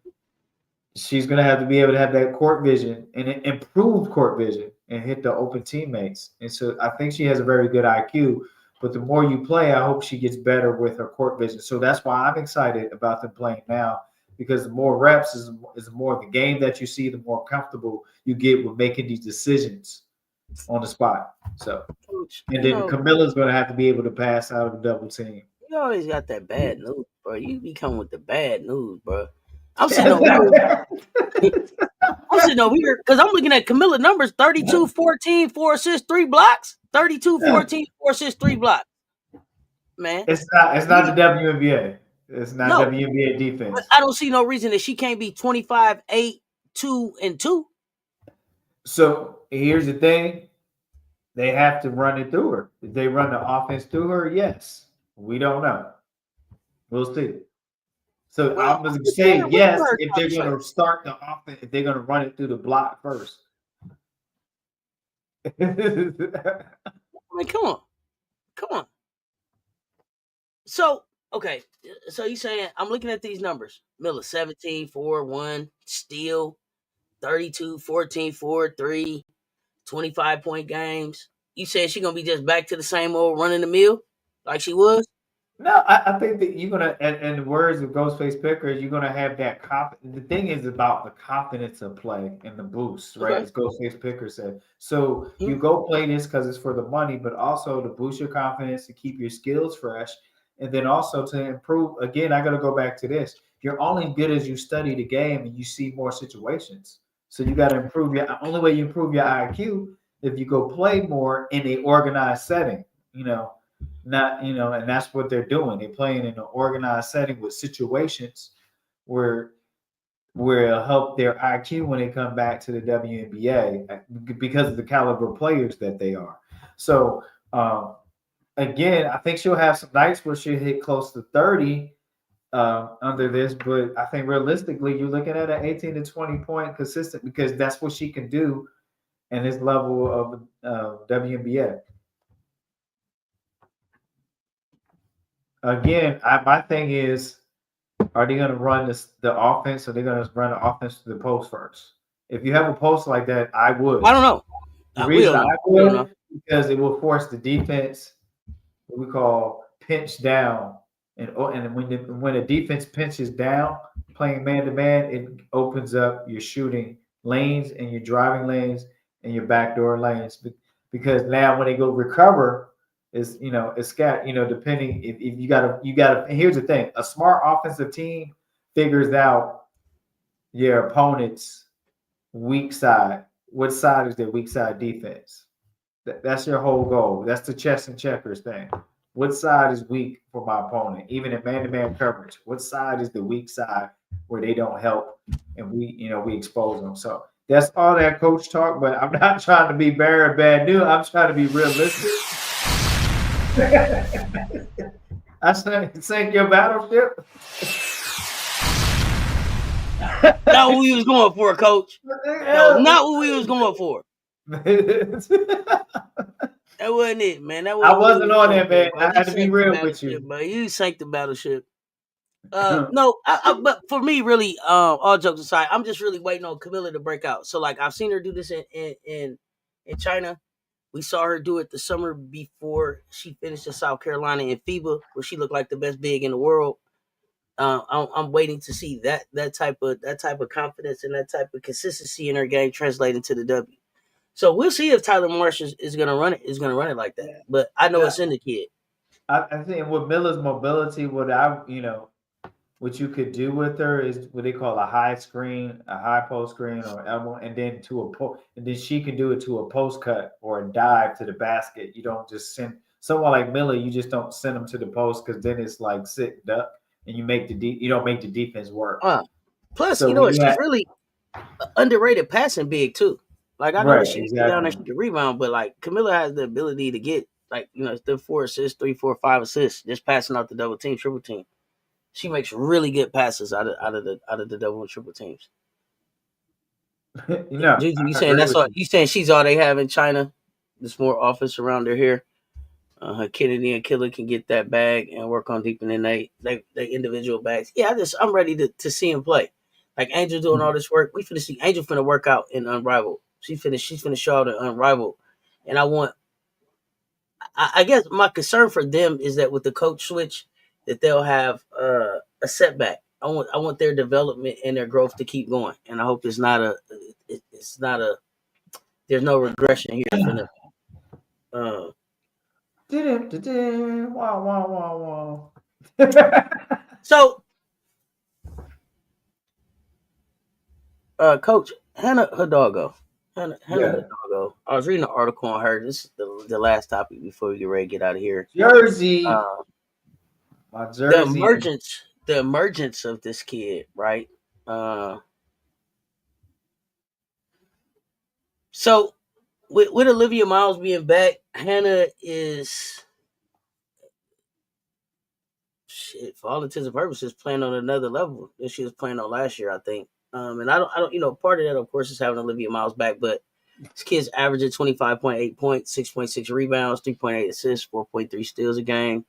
she's going to have to be able to have that court vision and improved court vision and hit the open teammates. And so I think she has a very good IQ. But the more you play, I hope she gets better with her court vision. So that's why I'm excited about them playing now because the more reps is the more the game that you see, the more comfortable you get with making these decisions on the spot. So, Coach, and then Camilla's going to have to be able to pass out of the double team. you always got that bad news, bro. You be coming with the bad news, bro. I'm sitting over here. I'm sitting over here because I'm looking at Camilla numbers 32, 14, 4 assists, 3 blocks. 32, 14, 4 assists, 3 blocks. Man. It's not the WNBA. It's not No. WNBA defense. But I don't see no reason that she can't be 25, 8, 2, and 2. So here's the thing. They have to run it through her. If they run the offense through her, yes. We don't know. We'll see. So Well, I'm going to say yes if they're going to start the offense, if they're going to run it through the block first. I mean, come on. So, okay. So you saying I'm looking at these numbers. Miller 17, 4, 1, steal, 32, 14, 4, 3, 25-point games. You said she's gonna be just back to the same old running the mill like she was? No, I think that you're gonna, in the words of Ghostface Pickers, you're gonna have that confidence. The thing is about the confidence of play and the boost, right? Okay. As Ghostface Picker said. So you Mm-hmm. go play this because it's for the money, but also to boost your confidence, to keep your skills fresh, and then also to improve. Again, I got to go back to this. You're only good as you study the game and you see more situations. So you got to improve your. Only way you improve your IQ if you go play more in a organized setting. Not and that's what they're doing. They're playing in an organized setting with situations where it'll help their IQ when they come back to the WNBA because of the caliber of players that they are. So again, I think she'll have some nights where she'll hit close to 30 under this, but I think realistically you're looking at an 18 to 20 point consistent because that's what she can do in this level of WNBA. Again, my thing is, are they going to run the offense or are they going to run the offense to the post first? If you have a post like that, I would. I don't know. The reason I would because it will force the defense, what we call pinch down. And when the defense pinches down, playing man to man, it opens up your shooting lanes and your driving lanes and your backdoor lanes. Because now when they go recover, it's got depending if you gotta. And here's the thing: a smart offensive team figures out your opponent's weak side. What side is their weak side defense? That's your whole goal. That's the chess and checkers thing. What side is weak for my opponent? Even in man-to-man coverage, what side is the weak side where they don't help and we expose them? So that's all that coach talk. But I'm not trying to be bearer of bad news. I'm trying to be realistic. I said, sink your battleship. Not what we was going for, Coach. No, not what we was going for. That wasn't it, man. I wasn't on that, man. I had to be real with you. But you sank the battleship. No, but for me, really, all jokes aside, I'm just really waiting on Camilla to break out. So, like, I've seen her do this in China. We saw her do it the summer before she finished in South Carolina in FIBA, where she looked like the best big in the world. I'm waiting to see that type of confidence and that type of consistency in her game translate into the W. So we'll see if Tyler Marsh is going to run it. Is going to run it like that. But I know Yeah, it's in the kid. I think with Miller's mobility, what you could do with her is what they call a high screen, a high post screen, or elbow, and then and then she can do it to a post cut or a dive to the basket. You don't just send someone like Miller. You just don't send them to the post because then it's like sit duck, and you don't make the defense work. Plus, So when you she's have really underrated passing big too. Like I know that right, she can get down there, exactly. she can rebound, but like Camilla has the ability to get like the 4 assists, 3, 4, 5 assists, just passing out the double team, triple team. She makes really good passes out of the double and triple teams. Juju, you I saying agree that's with all? you. You saying she's all they have in China? There's more offense around her here. Kennedy and Killer can get that bag and work on deepening they individual bags. Yeah, I'm ready to see him play. Like Angel doing all this work. We finna see Angel finna work out in Unrivaled. She's finna show out in Unrivaled. And I guess my concern for them is that with the coach switch, that they'll have a setback. I want their development and their growth to keep going. And I hope it's not a there's no regression here for them. Uh, Wow, wow, wow, wow. so Coach Hannah Hidalgo. Hannah Yeah. Hidalgo. I was reading an article on her. This is the last topic before we get ready to get out of here. Jersey. Uh, My the Jersey. emergence of this kid, right? Uh, so with Olivia Miles being back, Hannah is shit for all intents and purposes playing on another level than she was playing on last year, I think. And I don't, part of that, of course, is having Olivia Miles back, but this kid's averaging 25.8 points, 6.6 rebounds, 3.8 assists, 4.3 steals a game,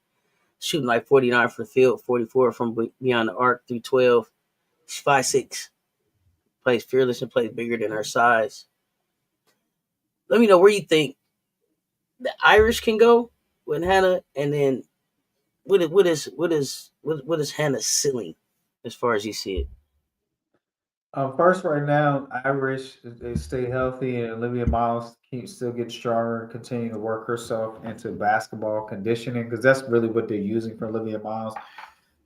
shooting like 49 from the field, 44 from beyond the arc, 312. She's 5'6", plays fearless and plays bigger than her size. Let me know where you think the Irish can go with Hannah, and then what is Hannah's ceiling as far as you see it? First, right now, Irish they stay healthy, and Olivia Miles still get stronger and continue to work herself into basketball conditioning because that's really what they're using for Olivia Miles.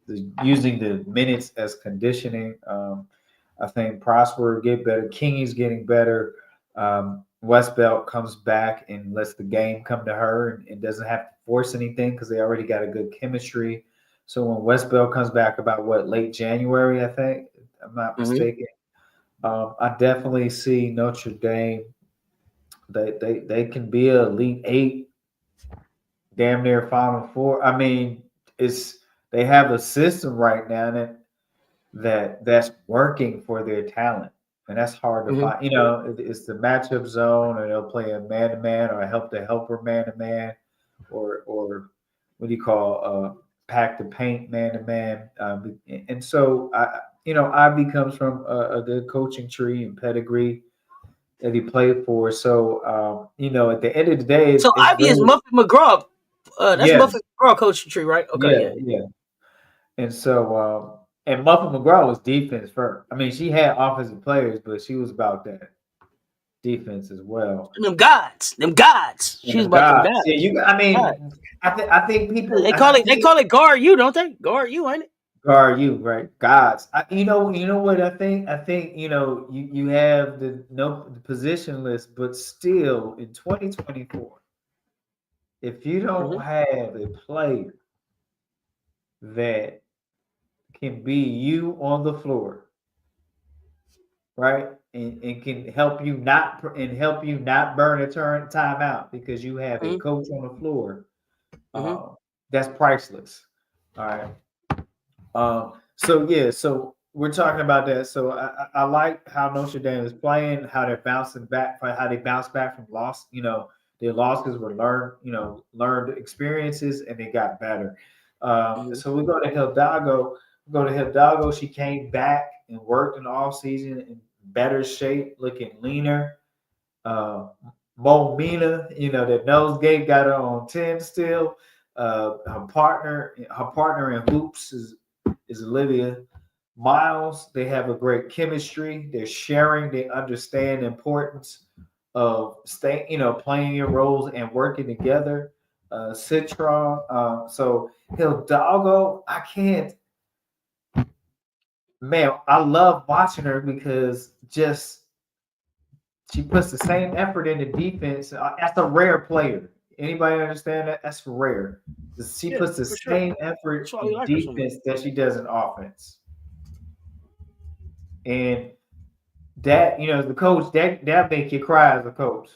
They're using the minutes as conditioning. I think Prosper get better. Kingy's getting better. Westbelt comes back and lets the game come to her and doesn't have to force anything because they already got a good chemistry. So when Westbelt comes back about late January, I think, if I'm not Mm-hmm. mistaken. I definitely see Notre Dame. They can be an Elite Eight, damn near Final Four. I mean, they have a system right now that's working for their talent, and that's hard to Mm-hmm. find. It's the matchup zone, or they'll play a man to man, or help the helper man to man, or what do you call pack the paint man to man. And so Ivy comes from a good coaching tree and pedigree that he played for. So at the end of the day, So it's Ivy is really Muffin McGraw. That's Muffin yes, McGraw coaching tree, right? Okay, yeah, yeah. yeah. And so and Muffin McGraw was defense first. I mean, she had offensive players, but she was about that defense as well. Them gods. And She's them about them guys, gods. yeah, I God. mean, I think people, They I they think call it guard you, don't they? Guard you, ain't it? guard you, right? Gods. You know what I think? I think you have the position list, but still in 2024, if you don't Mm-hmm. have a player that can be you on the floor, right? And can help you not burn a timeout because you have a Mm-hmm. coach on the floor. Mm-hmm. That's priceless. All right. So yeah, so we're talking about that. So I like how Notre Dame is playing, how they're bouncing back, how they bounce back from loss. Their losses were learned experiences, and they got better. Mm-hmm. So we go to Hidalgo. She came back and worked in the off season in better shape, looking leaner. Mo Mina, that nose gate got her on 10 still. Her partner in hoops is is Olivia. Miles, they have a great chemistry. They're sharing. They understand the importance of staying, playing your roles and working together. Citron. So Hidalgo, I can't. Man, I love watching her because just she puts the same effort into defense. That's a rare player. Anybody understand that? That's rare. She puts the same effort That's why we in like her so much. defense that she does in offense. And that, as the coach, that make you cry as a coach.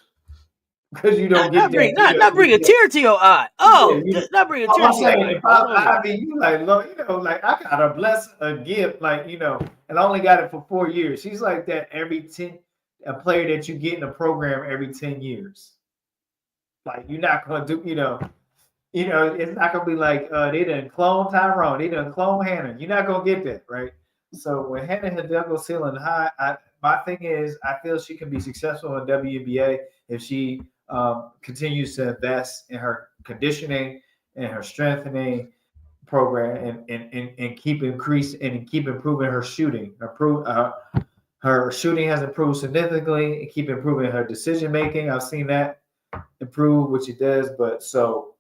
Because you don't get that. Not bring a tear to your eye. Oh, not bring a tear I'm to your saying, eye. if I mean, you like, look, like I got a bless a gift, like, and I only got it for 4 years. She's like that every 10, a player that you get in a program every 10 years. Like, you're not going to do, it's not going to be like, they done clone Tyrone, they done clone Hannah. You're not going to get that, right? So when Hannah Hidalgo ceiling high, my thing is, I feel she can be successful in WNBA if she continues to invest in her conditioning and her strengthening program and keep increasing and keep improving her shooting. Her shooting has improved significantly and keep improving her decision making. I've seen that improve, which it does. But so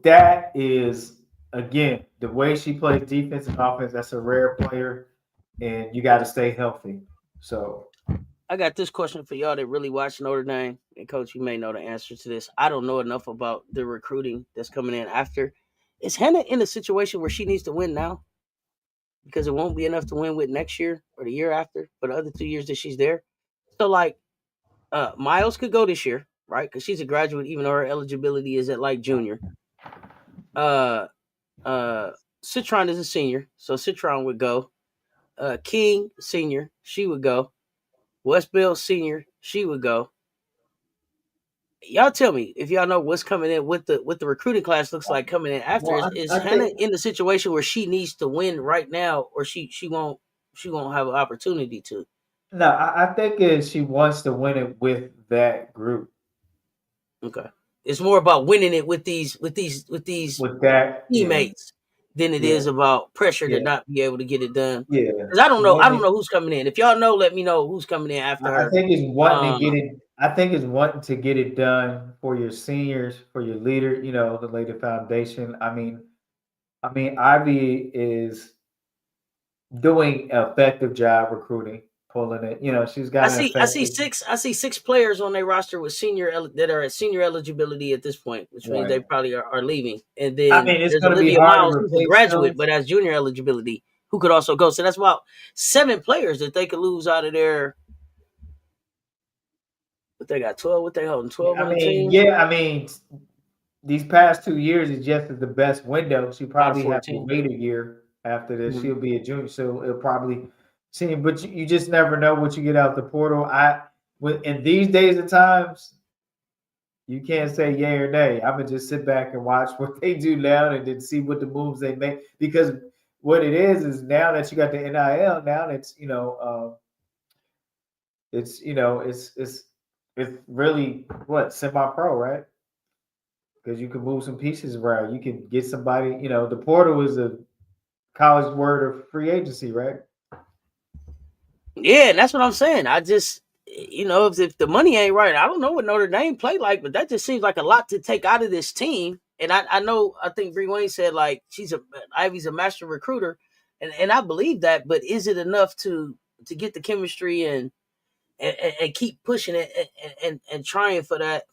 that is, again, the way she plays defense and offense. That's a rare player, and you got to stay healthy. So I got this question for y'all that really watch Notre Dame. And Coach, you may know the answer to this. I don't know enough about the recruiting that's coming in after. Is Hannah in a situation where she needs to win now? Because it won't be enough to win with next year or the year after for the other 2 years that she's there. So, like, Miles could go this year, right? Because she's a graduate, even though her eligibility is at, like, junior. Citron is a senior, so Citron would go. King, senior, she would go. Westbell, senior, she would go. Y'all tell me if y'all know what's coming in, what the recruiting class looks like coming in after. Is Hannah in the situation where she needs to win right now, or she won't have an opportunity to? No, I think she wants to win it with that group. Okay, it's more about winning it with these with that teammates than it is about pressure to not be able to get it done. Yeah, because I don't know who's coming in. If y'all know, let me know who's coming in after her. I think it's wanting to get it. I think it's wanting to get it done for your seniors, for your leader. To lay the foundation. I mean, Ivy is doing an effective job recruiting, pulling it. She's got. I see six players on their roster with that are at senior eligibility at this point, which means they probably are leaving. And then it's there's going to be Olivia hard Miles, to who's a graduate but has junior eligibility, who could also go. So that's about 7 players that they could lose out of their. But they got 12. What they holding? 12 on the team. Yeah, these past 2 years is just the best window. She probably have to wait a year after this. Mm-hmm. She'll be a junior, so it'll probably see. But you just never know what you get out the portal. In these days and times, you can't say yay or nay. I'm gonna just sit back and watch what they do now, and then see what the moves they make. Because what it is now that you got the NIL, now that's it's really what semi-pro, right? Because you can move some pieces around. You can get somebody, the portal is a college word of free agency, right? Yeah, that's what I'm saying. I just, if the money ain't right, I don't know what Notre Dame play like, but that just seems like a lot to take out of this team. And I think Bree Wayne said, like, Ivy's a master recruiter, and I believe that, but is it enough to get the chemistry and keep pushing it and trying for that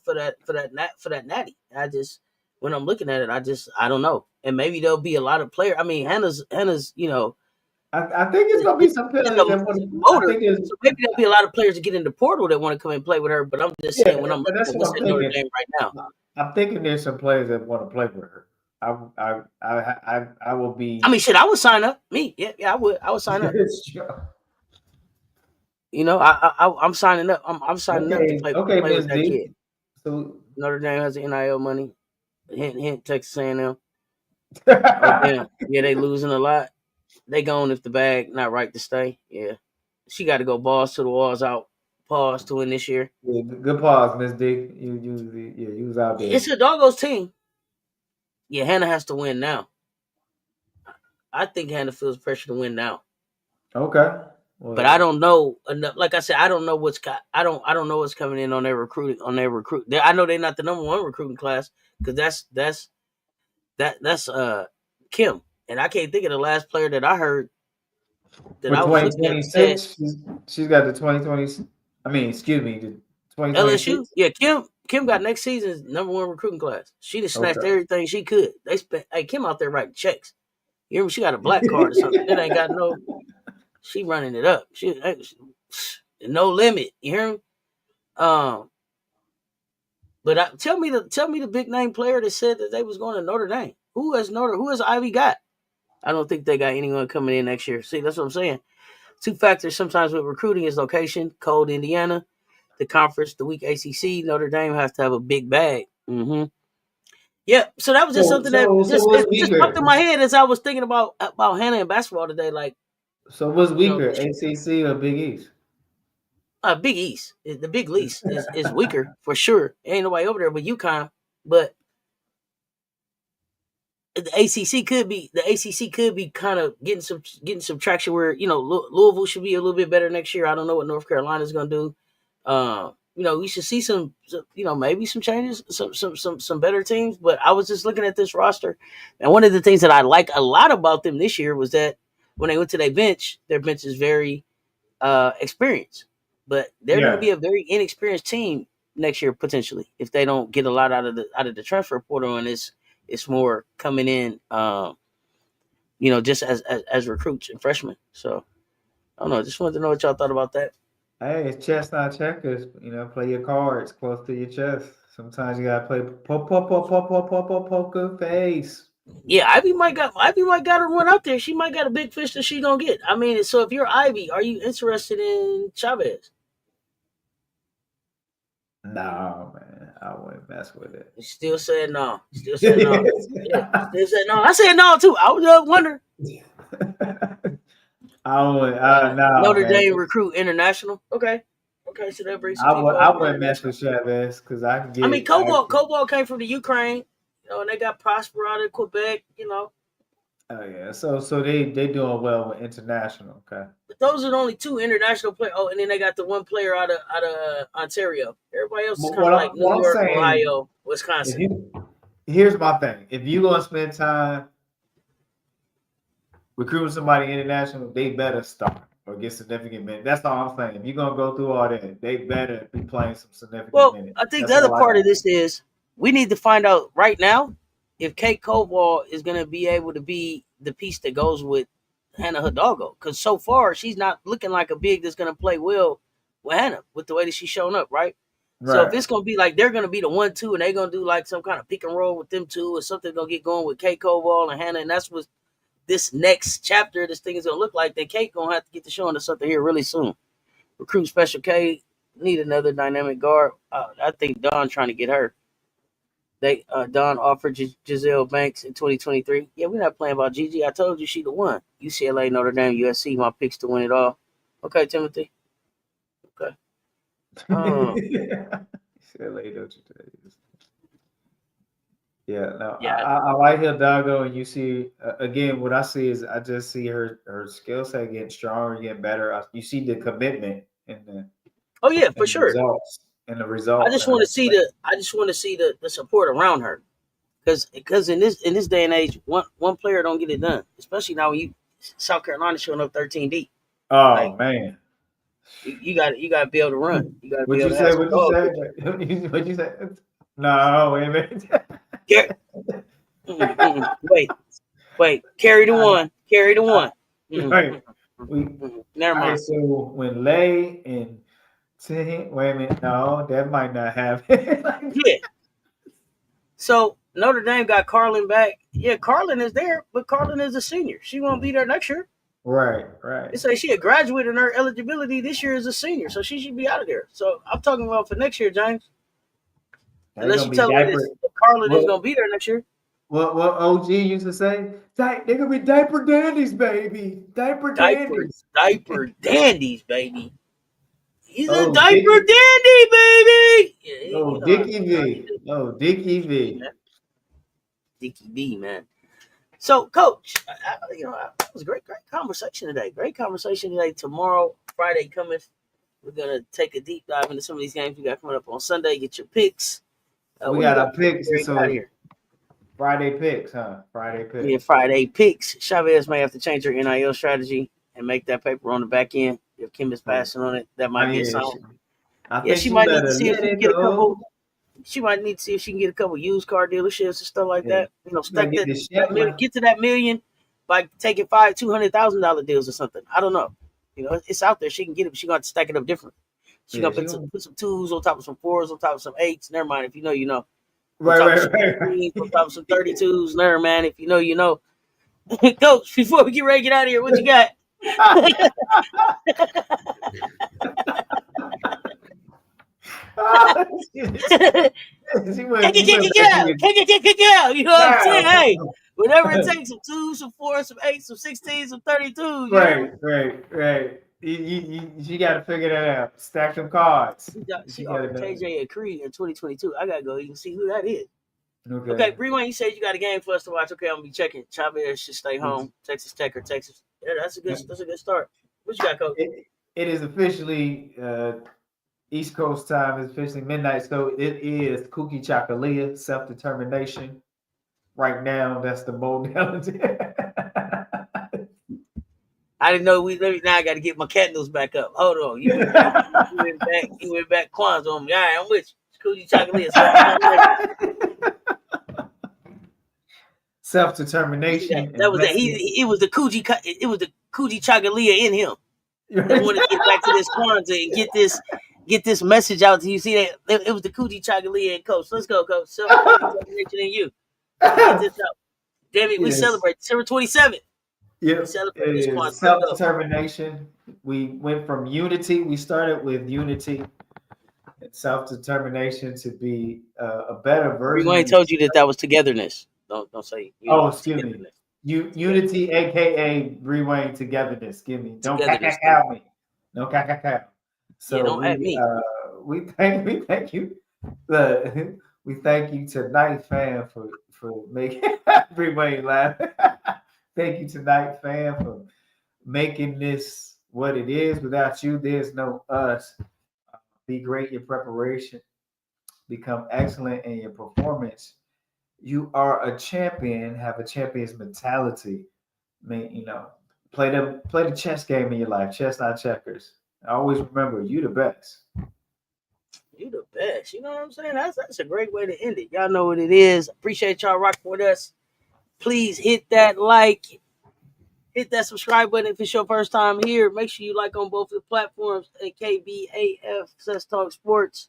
natty? I just, when I'm looking at it, I don't know. And maybe there'll be a lot of players. I mean, Hannah's, I think it's gonna be some players that want to. So maybe there'll be a lot of players that get in the portal that want to come and play with her. But I'm just saying, when I'm looking at what's in Notre Dame right now, I'm thinking there's some players that want to play with her. I will be. I mean, shit, I would sign up. Me, I would sign up. I'm signing up. I'm signing up to play with that kid. So Notre Dame has the NIL money. Hint, Texas A&M. Oh damn, yeah, they losing a lot. They going if the bag not right to stay. Yeah, she got to go balls to the walls out. Pause to win this year. Yeah, good pause, Miss D. You was out there. It's a Doggo's team. Yeah, Hannah has to win now. I think Hannah feels pressure to win now. Okay. But Well, I don't know enough. Like I said, I don't know I don't know what's coming in on their recruiting I know they're not the number one recruiting class because that's Kim, and I can't think of the last player that I heard that for I was looking at that said 2026, she's got the 2020. I mean, excuse me, the LSU. 2026. Yeah, Kim got next season's number one recruiting class. She just snatched Okay. everything she could. They spent Kim out there writing checks. You hear me? She got a black card or something. It ain't got no. She running it up. She no limit. You hear me? Um, but tell me the big name player that said that they was going to Notre Dame. Who has Ivy got? I don't think they got anyone coming in next year. See, that's what I'm saying. Two factors sometimes with recruiting is location, cold Indiana, the conference, the weak ACC. Notre Dame has to have a big bag. Mm-hmm. Yeah, so that was just So something that so so what's just popped weaker? in my head as I was thinking about Hannah and basketball today. Like, So what's you know, weaker, ACC or Big East? Big East, the Big East is weaker for sure. Ain't nobody over there but UConn. But the ACC could be kind of getting some traction where Louisville should be a little bit better next year. I don't know what North Carolina's going to do. We should see some maybe some changes, some better teams. But I was just looking at this roster, and one of the things that I like a lot about them this year was that when they went to their bench is very experienced, but they're going to Yeah. be a very inexperienced team next year potentially if they don't get a lot out of the transfer portal, and it's more coming in, just as recruits and freshmen. So I don't know. Just wanted to know what y'all thought about that. Hey, it's chess, not checkers. Play your cards close to your chest. Sometimes you gotta play poker face. Yeah, Ivy might got her one out there. She might got a big fish that she gonna get. I mean, so if you're Ivy, are you interested in Chavez? No, man, I wouldn't mess with it. Still said no. Still said no. Yeah, still said no. I said no too. I was just wondering. I would, no, Notre man. Dame recruit international. Okay, so that brings some I would, people I over wouldn't mess international. with Chavez because I can I mean, get. Cobalt came from the Ukraine, and they got Prosper out of Quebec. Oh yeah, so they doing well with international. Okay. But those are the only two international players. Oh, and then they got the one player out of Ontario. Everybody else is But kind of like New what I'm York, saying, Ohio, if Wisconsin. here's my thing: if you gonna spend time recruiting somebody international, they better start or get significant minutes. That's all I'm saying. If you're gonna go through all that, they better be playing some significant Well, minutes. I think the That's other all I part got. of this is we need to find out right now if Kate Cobalt is going to be able to be the piece that goes with Hannah Hidalgo. Because so far, she's not looking like a big that's going to play well with Hannah with the way that she's showing up, right? So if Right. it's going to be like they're going to be the 1-2 and they're going to do like some kind of pick and roll with them two or something going to get going with Kate Cobalt and Hannah, and that's what this next chapter of this thing is going to look like, then Kate going to have to get to showing us something here really soon. Recruit Special K, need another dynamic guard. I think Don trying to get her. Don offered Giselle Banks in 2023. Yeah, we're not playing about Gigi. I told you she the one. UCLA, Notre Dame, USC, my picks to win it all. Okay, Timothy. Okay. Silly, don't you tell you. Yeah, no, Yeah. I like Hidalgo, and you see again what I see is I just see her skill set getting stronger, getting better. You see the commitment in Oh yeah, for the sure. results and the I results just in want her to see play. the support around her, because in this day and age, one player don't get it done. Especially now when South Carolina showing up 13 deep. Oh Like man, you got to be able to run. You got to be what able you to have say? some What you dog. say? What you say? No, wait a minute. Yeah. Wait. Carry the one. Carry the one. Right. We Never all right. mind. So when Lay and Tim, wait a minute. No, that might not happen. Yeah. So Notre Dame got Carlin back. Yeah, Carlin is there, but Carlin is a senior. She won't be there next year. Right, right. They say she had graduated her eligibility this year as a senior, so she should be out of there. So I'm talking about for next year, James. They're Unless gonna you be tell me diaper. this, Carlin is What going to be there next year. what OG used to say? They're gonna be diaper dandies, baby. Diaper dandies. Diaper dandies, baby. He's a Oh, diaper Dickie. dandy, baby. Yeah, Oh, you know Dickie how he V. do. Oh, Dickie Dickie B, V. man. Dickie B, man. So, Coach, that was a great conversation today. Great conversation today. Tomorrow, Friday cometh, we're gonna take a deep dive into some of these games we got coming up on Sunday. Get your picks. We What do you got got our picks. out So here? Friday picks, huh? Friday picks. Yeah, Friday picks. Chavez may have to change her NIL strategy and make that paper on the back end. If Kim is passing on it, that might be a sign. I Yeah, think she she might need to better see if let she can it get a go. couple. She might need to see if she can get a couple used car dealerships and stuff like that. You know, stack Get get to that million by taking $200,000 deals or something. I don't know. You know, it's out there. She can get it, but she gonna have to stack it up different. She gonna put some twos on top of some fours, on top of some eights. Never mind. If you know, you know. Right. On top of some 32s. Never mind. If you know, you know. Coach, before we get ready to get out of here, what you got? Get out. You know what I'm saying? Hey, whatever it takes, some twos, some fours, some eights, some 16s, some 32s. Right. You got to figure that out. Stack them cards. She offered KJ at Creed in 2022. I gotta go even see who that is. Okay. Okay, Bree Wayne, you said you got a game for us to watch. Okay, I'm gonna be checking. Chavez should stay home. Texas Tech or Texas. Yeah, that's a good start. What you got, Coach? It is officially East Coast time. It's officially midnight. So it is Cookie Chakalia, self-determination. Right now, that's the modality. I didn't know now I gotta get my candles back up. Hold on. You went back Kwanzaa on me. All right, I'm with you. Cookie Chakalia, self-determination. That was that. It was the Coochie Chagalia in him. They wanted to get back to this Kwanzaa and get this message out to you. See that it was the Coochie Chagalia and Coach. Let's go, Coach. Self-determination in you. Get this out. Damn it, we celebrate December 27th. Yeah, we celebrate this Kwanzaa. Self-determination. We went from unity. We started with unity and self-determination to be a better version. Wayne told you that was togetherness. Don't say. Excuse me. Unity, aka Bree Wayne togetherness. Give me. Don't cacao me. No cacao. So don't at me. We thank you. We thank you tonight, fam, for making Bree Wayne laugh. Thank you tonight, fam, for making this what it is. Without you, there's no us. Be great in your preparation. Become excellent in your performance. You are a champion. Have a champion's mentality. I mean, play the chess game in your life. Chess, not checkers. Always remember, you the best. You the best. You know what I'm saying? That's a great way to end it. Y'all know what it is. Appreciate y'all rocking with us. Please hit that like. Hit that subscribe button if it's your first time here. Make sure you like on both of the platforms at KBAF Cess Talk Sports.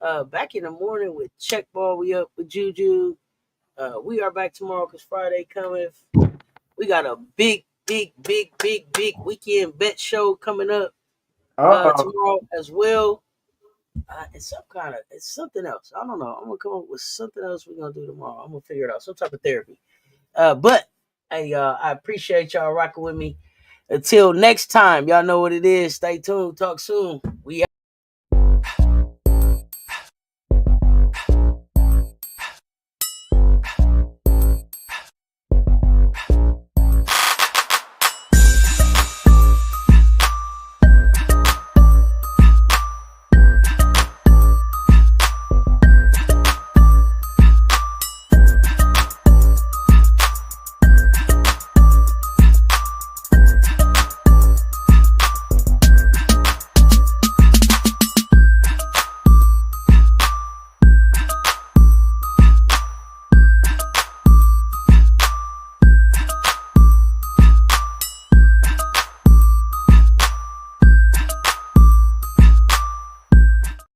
Back in the morning with Checkball. We up with Juju. We are back tomorrow because Friday coming. We got a big weekend bet show coming up tomorrow as well. It's something else. I don't know. I'm gonna come up with something else we're gonna do tomorrow. I'm gonna figure it out. Some type of therapy. But hey, I appreciate y'all rocking with me. Until next time, y'all know what it is. Stay tuned. Talk soon. We out.